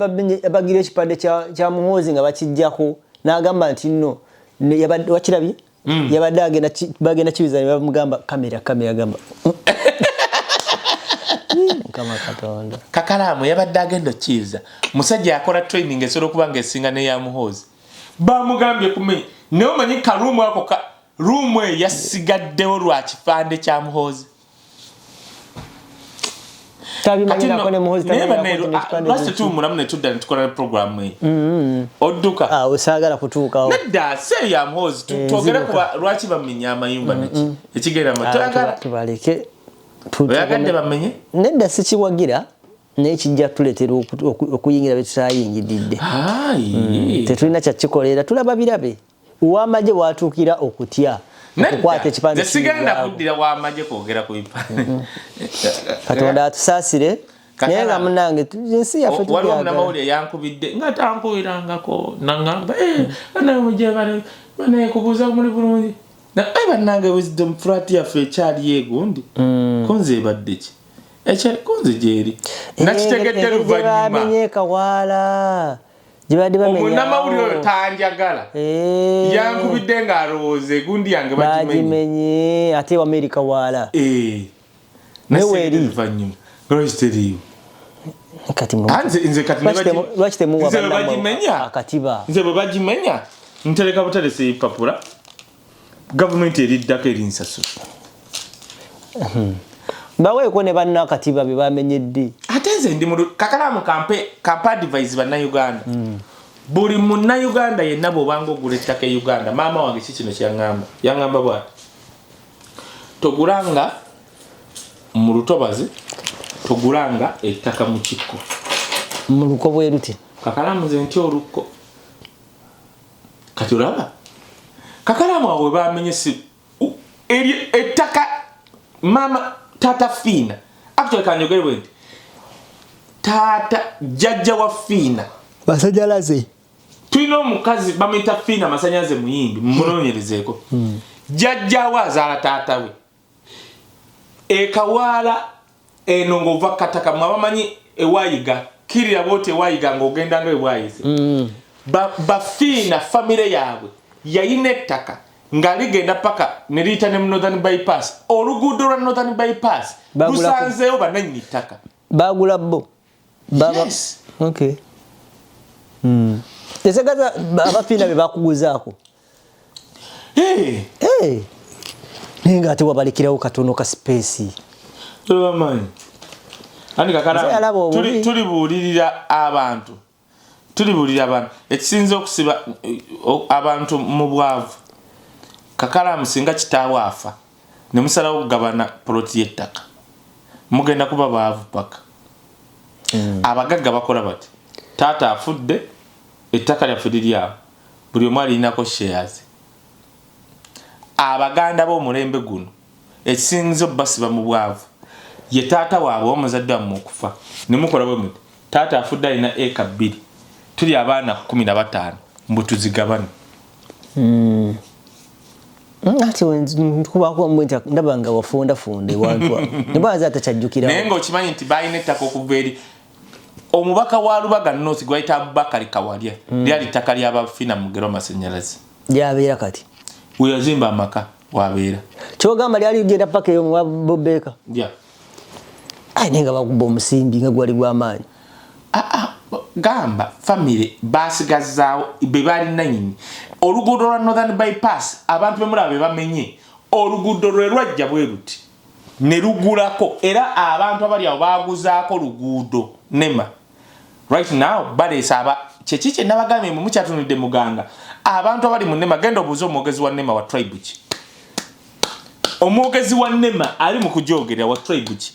bagira ekipande kya Muhoozi nga bakijjako n'agamba nti nno yabadde wakirabye yabadde bagenda kibiza ne bamugamba kamera gamba kama katonda kakalamu yabadde agenda kiza musajja yakola training esolo kubanga esinga ne ya Muhoozi bamugambye kumenya ne omanyi karumu ako room yasigaddewo lwa kipande kya Muhoozi last two munamne tudda ntukola program hii odduka osagala kutuukawo nedda se ya Muhoozi tugere kuba lwaki bamenya amayumba neki ekigera matagala tubaleke tuyagande bamenye nedda sikiwagira n'ekijja tuletera okuyingira betutayingidde tetulina kyakikolera tulaba birabe uwamaje watuukira okutya okukwata ekipande sigenda kuddira wamaje kwogera ku bipande katonda atusaasire naye nga munange ensi yaffe waliwo munamawulire yankubidde nga tankubirangako nangamba anamuje bane kubuuza muli bulungi bannange wisdom frat yaffe ekyali egundi konze ebadde ki ekyali konze gyeri nakitegedde luvannyuma bamenye kawaala gibadde bamenya omunamawulire oyo tanjagala yankubidde ng'alowooza egundi yange bagimenye ate Amerika waala neweri luvannyuma lwaki kati nze kati lwaki temuwa akatiba nze bwe bagimenya ntereka buteresa ebipapula gavumenti eriddako erinsasula baweeko ne banna akatiba be bamenyedde ate nze ndi kakalamu kampe advise Bannayuganda buli Munnayuganda yenna bw'obanga ogula ettaka e Uganda maama wange ki kino yaŋŋamba bwati togulanga mu lutobazi togulanga ettaka mu kikko mu luko bwe luti kakalamu nze nti olukko kati olaba kakalamu awo bamenye si ettaka mama tata Fiina actually kanjogere bwe nti tata jjajja wa Fiina basajalaze tulina omukazi bamuyita Fiina Masanyaze muyimbi mumunoonyerezeeko jjajja wa azaala taata we ekawaala eno ng'ova kataka mwabamanyi ewayiga kirira bwoti ewayiga ng'ogenda nga ebwayise bafiina famire yaabwe yayina ettaka nga ligenda paka ne liyita ne Northern Bypass oluguudo lwa Northern Bypass lusanzeewo bannannyini ttaka baagula bo yes okay tesegaza abafiina be bakuguzaako naye nga ate wabalekerawo katono ka space tulamanyi andi kakala tulibuulirira abantu ekisinza okusiba abantu mu bwavu kakalamu singa kitaawo afa ne musalawo okugabana poloti y'ettaka mugenda kuba baavu paka abagagga bakola bati taata afudde ettaka lyaffe liri awo buli omu alinako shares abaganda b'omulembe guno ekisinza obbasiba mu bwavu ye taata waabwe omuzadde wammwe okufa ne mukola bwe muti taata afudde alina eka 2 tuli abaana 15 mbu tuzigabane ati kubako mwita ndabanga wafunda wantu ne baza atakyajjukira naye ng'okimanyi nti balina ettaka okuva eri omubaka wa Lubaga North gwayita Abubakar Kawalya lyali ttaka ly'abafiina mu Mugero Masannyalaze lyabeera kati weyazimba amaka wabeera kyogamba lyali ligenda paka eyo muwa Bobeka nenga bakuba omusimbi nga gwali gw'amaanyi gamba famire basigazaawo be balina nyini oluguudo lwa Northern Bypass abantu bemulaba be bamenye oluguudo lwe lwajja bwe luti ne lugulako era abantu abali awo baaguzaako luguudo NEMA right now baleesa kyekiki nabagambye mu mukyatunudde muganga abantu abali mu NEMA genda obuuza omwogezi wa NEMA wa tribe ki omwogezi wa Nema ali mu kujogerera wa tribe ki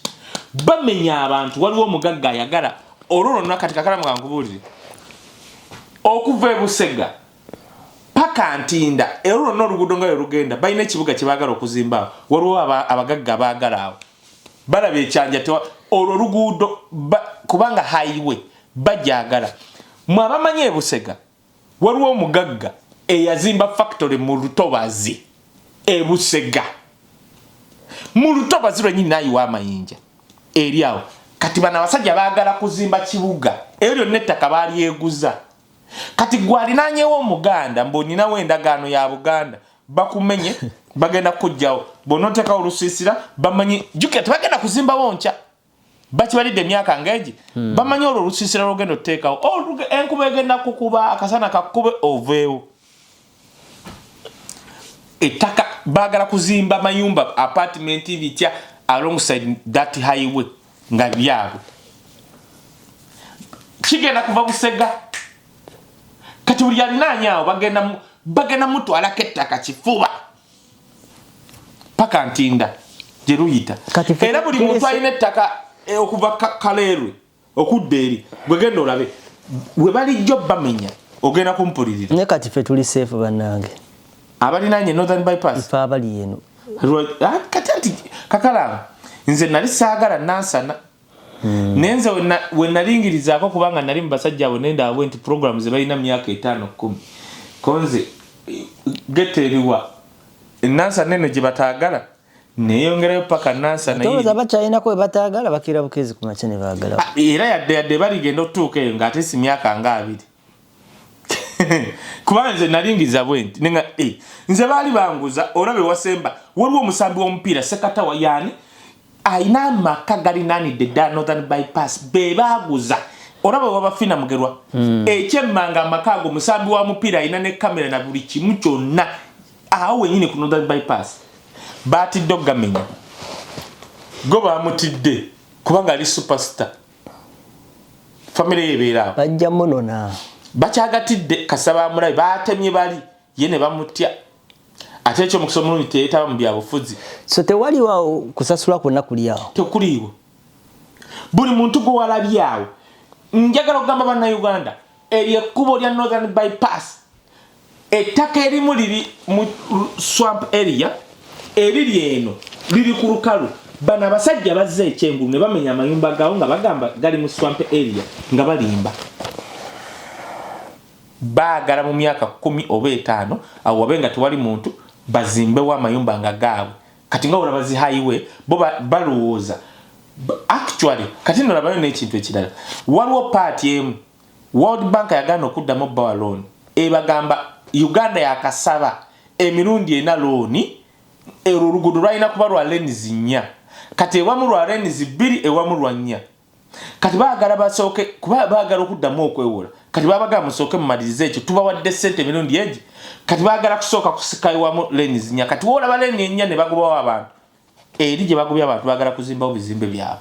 bamenya abantu waliwo omugagga ayagala olwo nakati Kakalamu ngangubulire okuva Busega paka Ntinda olwo n'oluguudo nga lugenda balina ekibuga kye baagala okuzimba waliwo abagagga baagala awo balabe ekyanja olwo luguudo kubanga highway bajagala mwabamanyi Busega waliwo omugagga eyazimba factory mu Lutobazi Busega mu Lutobazi lwenyini nayiwa amayinja eri awo kati bana basajja baagala kuzimba kibuga eryo nettaka baali eguza kati gwalinanyewo Omuganda mboninawo endagaano ya Buganda bakumenye bagenda kujjawo bonoteka olusisira bamanyi juke tebagenda kuzimba woncha bakibalidde emyaka ngeji bamanyi olwo olusisira lugendo oteekawo enkuba egenda kukuba akasana kakube oveewo ettaka baagala kuzimba mayumba apartment bitya alongside that highway nga byabo kigenda kuva Busega kati buli alinanyawo bagenda mutwala kettaka kifuba paka Ntinda jeruyita era buli muntu alina ettaka okuva Kaleerwe okudda eri gwegenda olabe we balijjo bamenya ogenda kumpulirira ne kati fe tuli safe bannange abalinanye Northern Bypass ifa abali eno kati Kakalamu nze nali saagala nansana nenze we nalingirizaako kubanga nali mbasajja abo nenda abo nti programs ze balina myaka 5-10 konze geteriwa nansana eno gye bataagala neyongerayo paka nansana toza bachayina ko batagala bakira bukezi ku machene bagala era yadde baligenda otuuka eyo ng'ate si myaka nga 2 kubanze nalingiriza bwenti nenga nze baali banguza olabe wasemba waliwo omusambi w'omupiira Sekatawa yani aina amaka galinanidde dda Northern Bypass bebaguza olabe wabafina mugerwa ekyemmanga amaka ago musambi wa mupiira aina ne kamera na buli kimu kyonna awo wenyini ku Northern Bypass batidde ogamenya go bamutidde kubanga ali superstar family yebeera bajja munona bakyagatidde kasaba mulabi batemye bali yene bamutya ate ekyo mu kusoma mulungi teetaba mu byabufuzi so tewali wao kusasula kwonna kuliawo tekuliiwo buli muntu gwe walabyawo njagala okugamba bannayuganda eryo ekkubo lya Northern Bypass ettaka erimu liri mu swamp area eriri eno liri ku lukalu bana abasajja bazze ekyengulu ne bamenya amayumba gawo nga bagamba gali mu swamp area nga balimba baagala mu myaka 10 oba 5 awo wabenga tewali muntu bazimbewo amayumba nga gaabwe kati nga olaba zi highway bo balowooza actually kati nolabayo n'ekintu ekirala waliwo paati emu World Bank yagaana okuddamu obbawa loan ebagamba Uganda yakasaba emirundi ena looni oluguudo lwalina kuba lwa lanes 4 kati ewamu lwa lanes 2 ewamu lwa 4 kati baagala basooke kuba baagala okuddamu okwewola kati babagamba musooke mumalirize ekyo tubawadde ssente emirundi egi kati baagala kusooka kusika ewamu lanes 4 kati woolaba lane 4 ne bagobawo abantu eri gye bagobya abantu baagala kuzimbawo bizimbe byabwe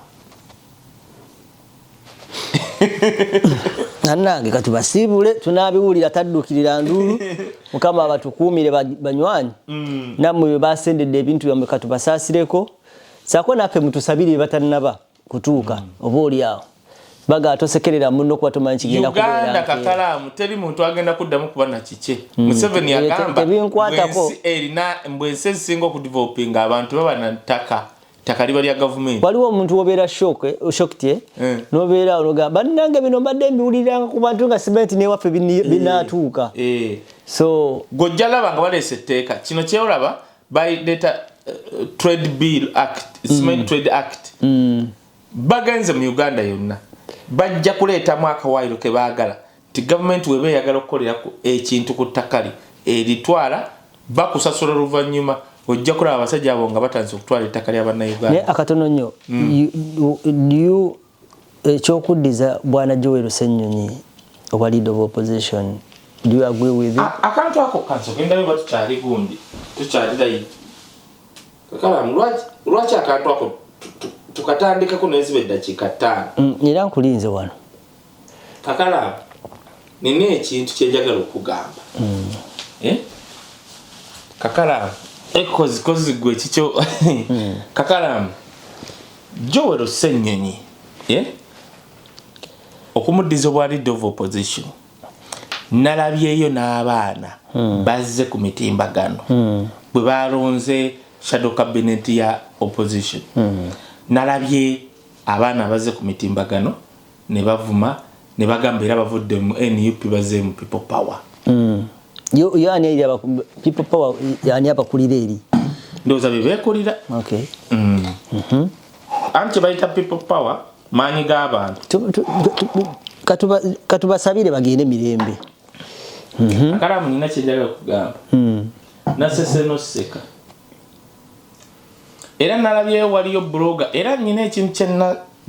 nanange kati basiibule tunabiwulira taddukirira ndulu mukama abatukuumire banywanyi nammwe bwe basendedde ebintu byammwe katubasaasireko saako naffe mutusabire batanaba kutuuka oba oli awo baga tosekerera munno kuba tomanyi kigenda kubeera Uganda Kakalamu teri muntu agenda kuddamu kuba na kike Museveni yagamba mbwensi ezisinga okudevelopinga abantu baba na ttaka liba lya government waliwo omuntu wobeera shocked nobeera ologamba bannange bino mbadde mbiwuliranga ku bantu nga simenti newaffe binaatuuka so gojja laba nga baleese etteeka kino kyolaba bayireeta Trade Bill Act Cement Trade Act bagenze mu Uganda yonna bajja kuleetamu akawaayiro ke baagala ti government webe yagala okukoleraku ekintu ku ttaka eritwala bakusasula luvannyuma ojja kulaba abasajja abo nga batandise okutwala ettaka lya bannayuganda naye akatono nnyo ekyokuddiza bwana Joel Ssenyonyi oba leader of opposition do you agree with it? Akantu ako kansogendayo batukyali gundi tukyalirayo Kakalamu lwaki akantu ako tukatandikako neziba eddakiika 5 era nkulinze wano Kakalamu nina ekintu kyenjagala okugamba Kakalamu kozi gwe kicho Kakalamu Joel Ssenyonyi okumuddiza obwa leader of opposition nalabyeyo n'abaana bazze ku mitimbagano bwe balonze shadow cabinet ya opposition nalabye abaana bazze ku mitimbagano ne bavuma ne bagamba era bavudde mu NUP bazze mu people power yo ani eri aba people power yani abakulira eri ndoza bebekulira okay anti baita people power manyi g'abantu katubasabire bagende mirembe Kakalamu nina kyenjaga kugamba nasese seka era nalabyeyo waliyo blogger era nina ekintu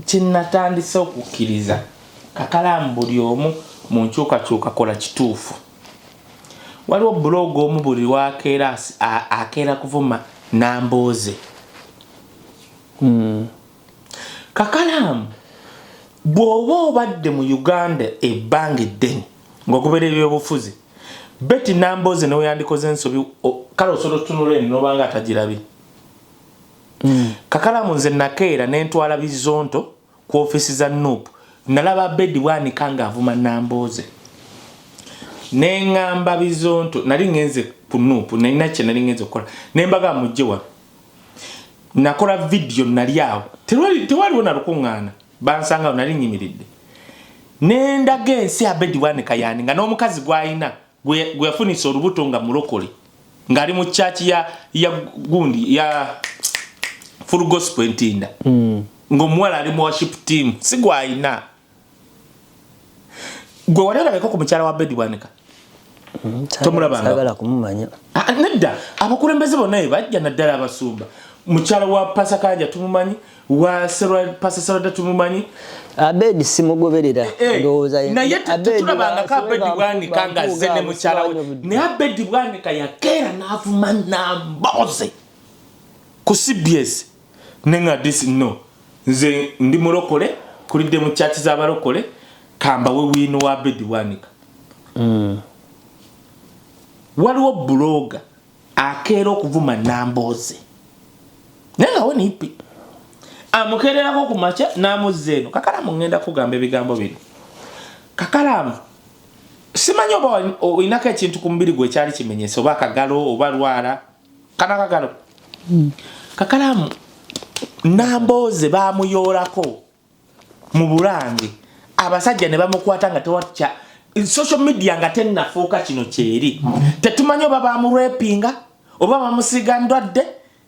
kyenatandise okukkiriza Kakalamu buli omu mu nkyukakyuka kola kituufu waliwo blog omu buli wakeera akeera kuvuma Nambooze Kakalamu bw'oba obadde mu Uganda ebbanga eddene ng'ogoberera ebyobufuzi Betty Nambooze newe yandikoze ensobi kale osobola otunula eno n'obanga atagirabye Kakalamu nze nakeera ne ntwala Bizonto ku ofiisi za NUP nalaba Bedi bwanika ng'avuma Nambooze ne ngamba Bizonto nali ngenze ku NUP nalina kye nali ngenze okukola ne mbaga mujje wano nakola video nali awo tewaliwo na lukuŋŋaana bansanga nali nyimiridde nendaga ensi ya Bedi bwanika yani nga n'omukazi gw'ayina gwe yafunisa olubuto nga mulokole ng'ali mu church ya gundi ya Full Gospel Ntinda ng'omuwala ali mu worship team si gw'ayina gwe wali olabeko ku mukyala wa Bedi bwanika tomulabanga sagala kumumanya nedda abakulembeze bonna bajja naddala abasumba mukyala wa Pasakanja tumumanyi wa Pasasarada tumumanyi Abedi simugoberera ndowooza naye tulabanga ka Bedi bwanika nga azze ne mukyala we naye Bedi bwanika yakeera n'avuma Nambooze ku CBS nenga disi no nze ndi mulokole kulidde mu chati z'abalokole kamba we wino wa Bedi bwanika waliwo blogger akeera okuvuma Nambooze nenga we nipi amukererako ku macha n'amuzze eno Kakalamu ngenda kugamba ebigambo bino Kakalamu simanyi oba oinako ekintu ku mubiri gwe kyali kimenyese oba akagalo oba lwala kana kagalo Kakalamu Nambooze bamuyoolako mu Bulange abasajja ne bamukwata nga tewatya social media nga tennafuuka kino kyeri tetumanyi oba bamurepinga oba bamusiga ndwadde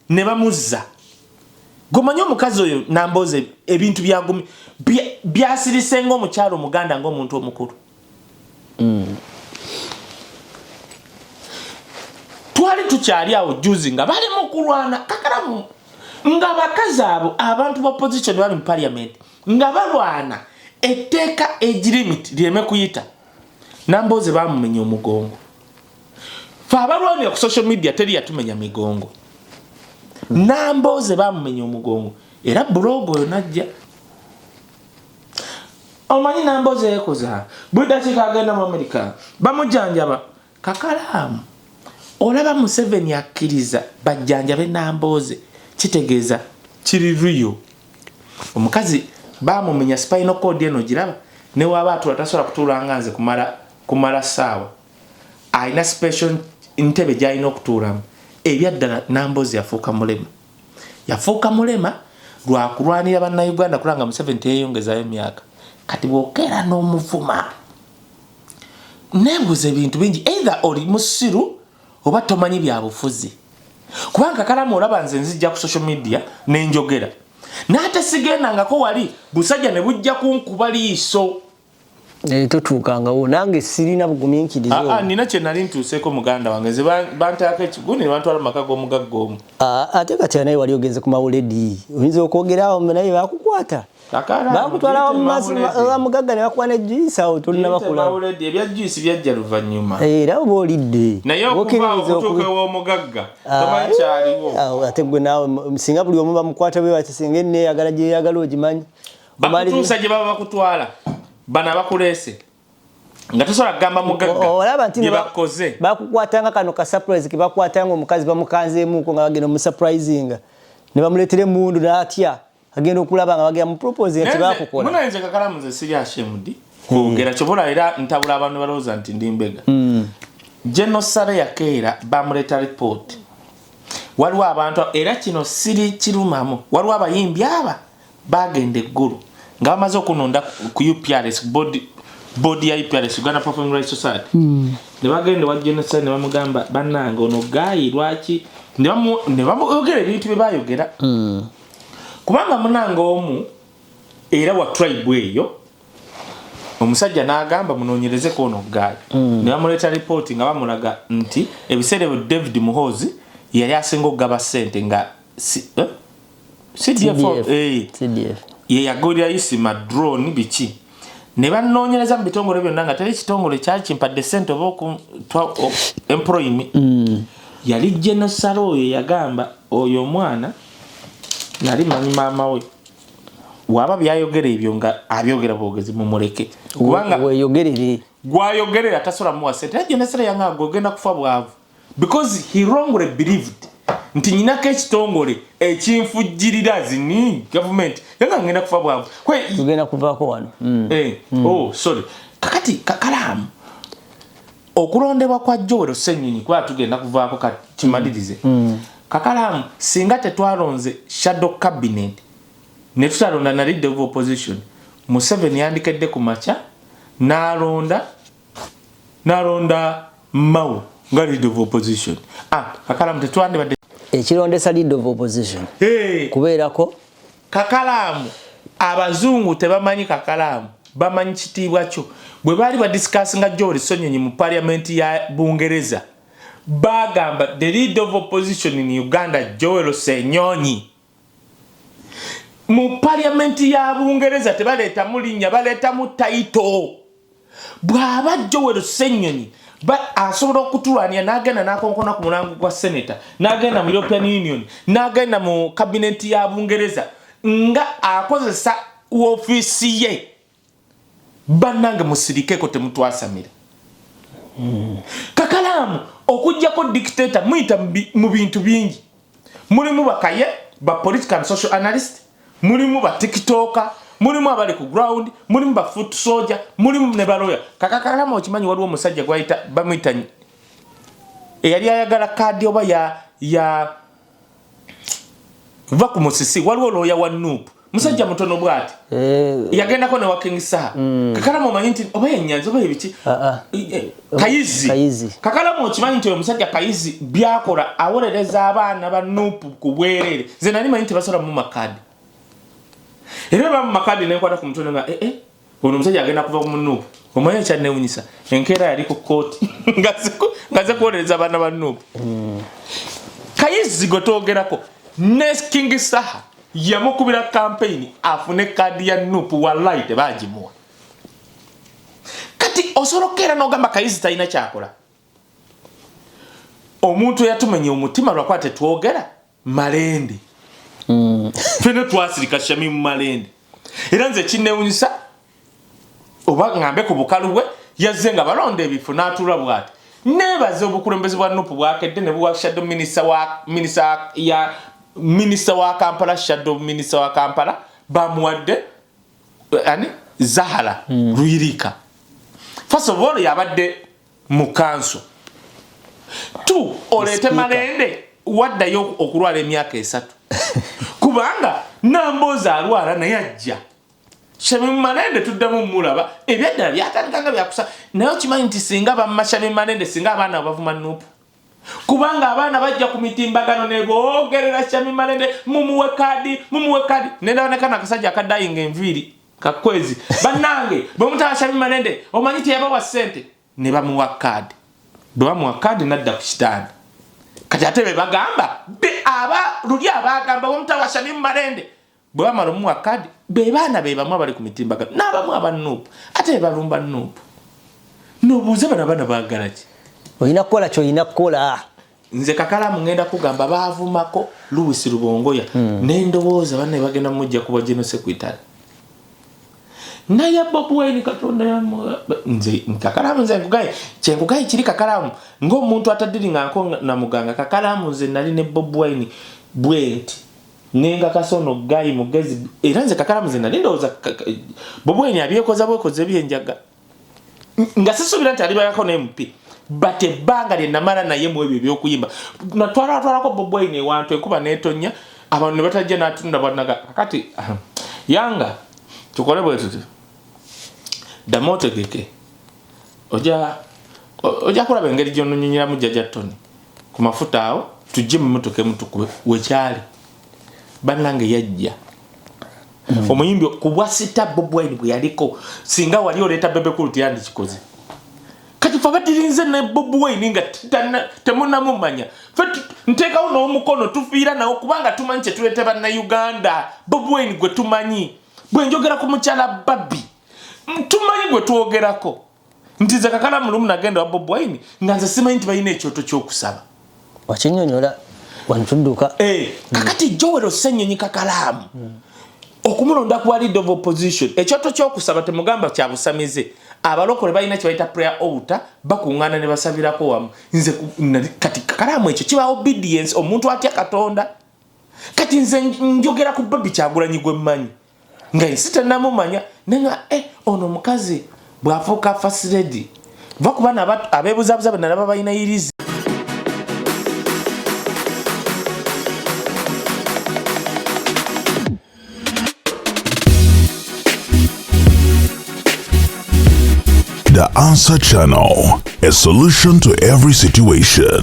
ne bamuzza gomanyi omukazi oyo Nambooze ebintu byasirise ng'omukyalo Omuganda ng'omuntu omukulu twali tukyali awo juzi nga bali mu kulwana Kakalamu nga bakazi abo abantu ba opposition bali mu parliament nga balwana etteeka egirimit lyeme kuyita Nambooze bamumenya omugongo fa abalwanira ku social media teri yatumenya migongo Nambooze bamumenya omugongo era blog oyo najja omanyi Nambooze yekoza bwedakika agenda mu America bamujjanjaba Kakalamu olaba Museveni akkiriza bajjanjabe Nambooze kitegeeza kiri real omukazi bamumenya spinal cord eno giraba ne waba atasobola kutuulanga nze kumala ssaawa ayina special ntebe gy'alina okutuulamu ebyaddala Nambooze yafuuka mulema lwakulwanira bannayuganda kulanga Museveni teyeyongezayo myaka kati bw'okeera n'omuvuma neebuuza ebintu bingi either oli musiru oba tomanyi bya bufuzi kubanga Kakalamu olaba nze nzijja ku social media n'enjogera n'ate sigendangako wali busajja ne bujja kunkuba liiso totuukangawo nange sirina bugumiikirizo nina kye nali ntuuseeko muganda wange nze bantaako ekiguni ne bantwala mu maka g'omugagga omu ate kati naye wali ogenze ku mawuledi oyinza okwogerawo naye bakukwata bakutwalawo mugagga ne bakuwa ne juice awo tolina bakula ebya juice byajja luvannyuma era oba olidde naye okutuuka ew'omugagga tomanyi kyaliwo ate gwe naawe singa buli omu bamukwata bwe bati singa enneeyagala gyeyagala ogimanyi bakutuusa gye baba bakutwala bana bakuleese nga tosobola kugamba mugagga olaba nti bakoze bakukwatanga kano ka surprise kibakwatanga omukazi bamukanzeemuko nga bagenda mu surprisinga ne bamuleetera emundu n'atya agenda okulaba nga bagenda mu propose nti bakukola muna nze Kakalamu nze siri ashemudi kwogera kyobola era ntabula abantu balowooza nti ndi mbega General Sale yakeera bamuleeta report waliwo abantu era kino siri kirumamu waliwo abayimbi aba bagenda eggulu nga bamaze okunonda ku UPRS body ya UPRS Uganda Performing Rights Society ne bagenda wa General Sale ne bamugamba bannanga ono gayi lwaki ne bamuyogera ebintu bye bayogera kubanga munanga omu era wa tribe eyo omusajja n'agamba munoonyereze ko ono gayi ne bamuleeta report nga bamulaga nti ebiseera ebyo David Muhoozi yali asinga okugaba ssente nga CDF ye yagulira isima drone biki ne banoonyereza mu bitongole byonna nga teri kitongole kyali kimpadde ssente oba employee yali General Sale oyo yagamba oyo omwana nali manyi maama we waba byayogera ebyo nga abyogera bwogezi mumuleke kubanga weyogerere gwayogerera tasola muwa ssente General Sale yanga ogenda kufa bwavu because he wrongly believed nti nyinako ekitongole ekinfujjirira zini government yanga ngenda kufa bwavu tugenda kuvaako wano oh sorry kakati Kakalamu okulondebwa kwa Joel Ssenyonyi kwa tugenda kuvaako kimalirize Kakalamu singa tetwalonze shadow cabinet ne tutalonda na leader of opposition Museveni yandikedde ku macha nalonda Mao nga leader of opposition Kakalamu tetwandibadde ekirondesa leader of opposition kubeerako Kakalamu abazungu tebamanyi Kakalamu bamanyi kitiibwa kyo bwe baali badiscussinga Joel Ssenyonyi mu parliament ya Bungereza bagamba the leader of opposition in Uganda Joel Ssenyonyi mu parliament ya Bungereza tebaleeta mulinnya baleeta mu title bwaba Joel Ssenyonyi asobola okutulwanya n'agenda n'akonkona ku mulango gwa senator n'agenda mu European Union n'agenda mu cabinet ya Bungereza nga akozesa ofiisi ye bannange musirikeko temutwasamira Kakalamu okujjako dictator muyita mu bintu bingi mulimu bakaye ba political and social analyst mulimu ba tiktoker mulimu abali ku ground mulimu ba foot soldier mulimu ne baloya Kakalamu okimanyi waliwo omusajja gwayita bamuyita eyali ayagala kadi oba ya va ku musisi waliwo loya wa Nuupu musajja mutono bwati yagendako ne wa King Saha Kakalamu omanyi nti oba yenyanza oba ebiki Kayizi Kakalamu okimanyi nti omusajja Kayizi byakola awolereza abaana ba Nuupu ku bwerere ze nali manyi nti basola mu makadi era ba mu makadi nekwata ku mutono nga ono omusajja agenda kuva ku Nuupu omanyi ekyanewunyisa enkeera yali ku kooti ngaze kuwolereza abaana ba Nuupu Kayizi gotoogerako ne King Saha yamukubira campaign afune kadi ya Nuupu wallahi tebagimuwa kati osorokera n'ogamba Kayizi talina kyakola omuntu yatumenye omutima lwakwate twogera Malende fene twasirika Shami mu Malende era nze kinewunyisa oba ngambe ku bukalu bwe yazze nga balonda ebifu n'atula bwati nebaze obukulembeze bwa Nuupu bwakedde ne buwa shadow minister wa Kampala shadow minister wa Kampala bamuwadde Zahara Ruirika first of all yabadde mu council tu olete Malende waddayo okulwala emyaka 3 kubanga namboza alwala naye ajja Shami Malende tuddamu mulaba ebyadda byatandikanga byakusa nayo kimanyi nti singa bamashami Malende singa abaana bavuma Nuupu kubanga abaana bajja ku mitimbagano ne boogerera Shami Malende mumuwe kadi nendaonekana akasajja akadayinga enviiri kakwezi bannange bwe mutaba Shami Malende omanyi teyabawa ssente ne bamuwa kadi bwe bamuwa kadi nadda ku kitanda kati ate be bagamba luli abagamba bwe mutaba Shami Malende bwe bamala omuwa kadi be baana be bamu abali ku mitimbagano n'abamu aba Nuupu ate be balumba Nuupu n'obuuze bano abaana baagala ki oyina kukola ky'olina kukola nze Kakalamu ngenda kugamba baavumako Louis Rubongoya n'endowooza banne bagenda mujja kuba General Secretary naye Bobi Wine katonda nze kakalamu nze nkugaye kyenkugaye kiri kakalamu ng'omuntu atadiringako na muganga kakalamu nze nali ne Bobi Wine bwenti nenga kasono gayi mugezi era nze kakalamu nze nali ndowooza Bobi Wine abyekoza bwekoze byenjaga nga sisubira nti alibayako ne MP but ebbanga lye namala naye mu ebyo ebyokuyimba natwalako Bobi Wine ewantu enkuba neetonya abantu ne batajja n'atunda bwanaga kakati yanga tukole bwe tuti damote keke oja kulaba engeri gy'ononyonyeramu jjajja Tony ku mafuta awo tujje mu motoka emutukube wekyali bannange yajja omuyimbi ku bwasita Bobi Wine bwe yaliko singa wali oleeta Bebe Cool yandikikoze kati fa batirinze ne Bobi Wine nga temunamumanya fe nteekawo n'omukono tufiira nawo kubanga tumanyi kye tuleete bannayuganda Bobi Wine gwe tumanyi bwe njogera ku mukyala Babi tumanyi gwe twogerako nti ze kakalamu lumu nagenda wa Bobi Wine nga nze simanyi nti balina ekyoto ky'okusaba wakinyonyola wantudduka kakati Joel Osennyonyi kakalamu okumulonda ku leader of opposition ekyoto ky'okusaba temugamba kya busamize abalokole balina kye bayita prayer altar bakuŋŋaana ne basabirako wamu nze kati kakalamu ekyo kiba obedience omuntu atya Katonda kati nze njogera ku Babi Kyagulanyi gwe mmanyi nga sitanamumanya nenga ono mukazi bwafuuka first lady vakuba abeebuzabuza banalaba balina irizi The Answer Channel, a solution to every situation.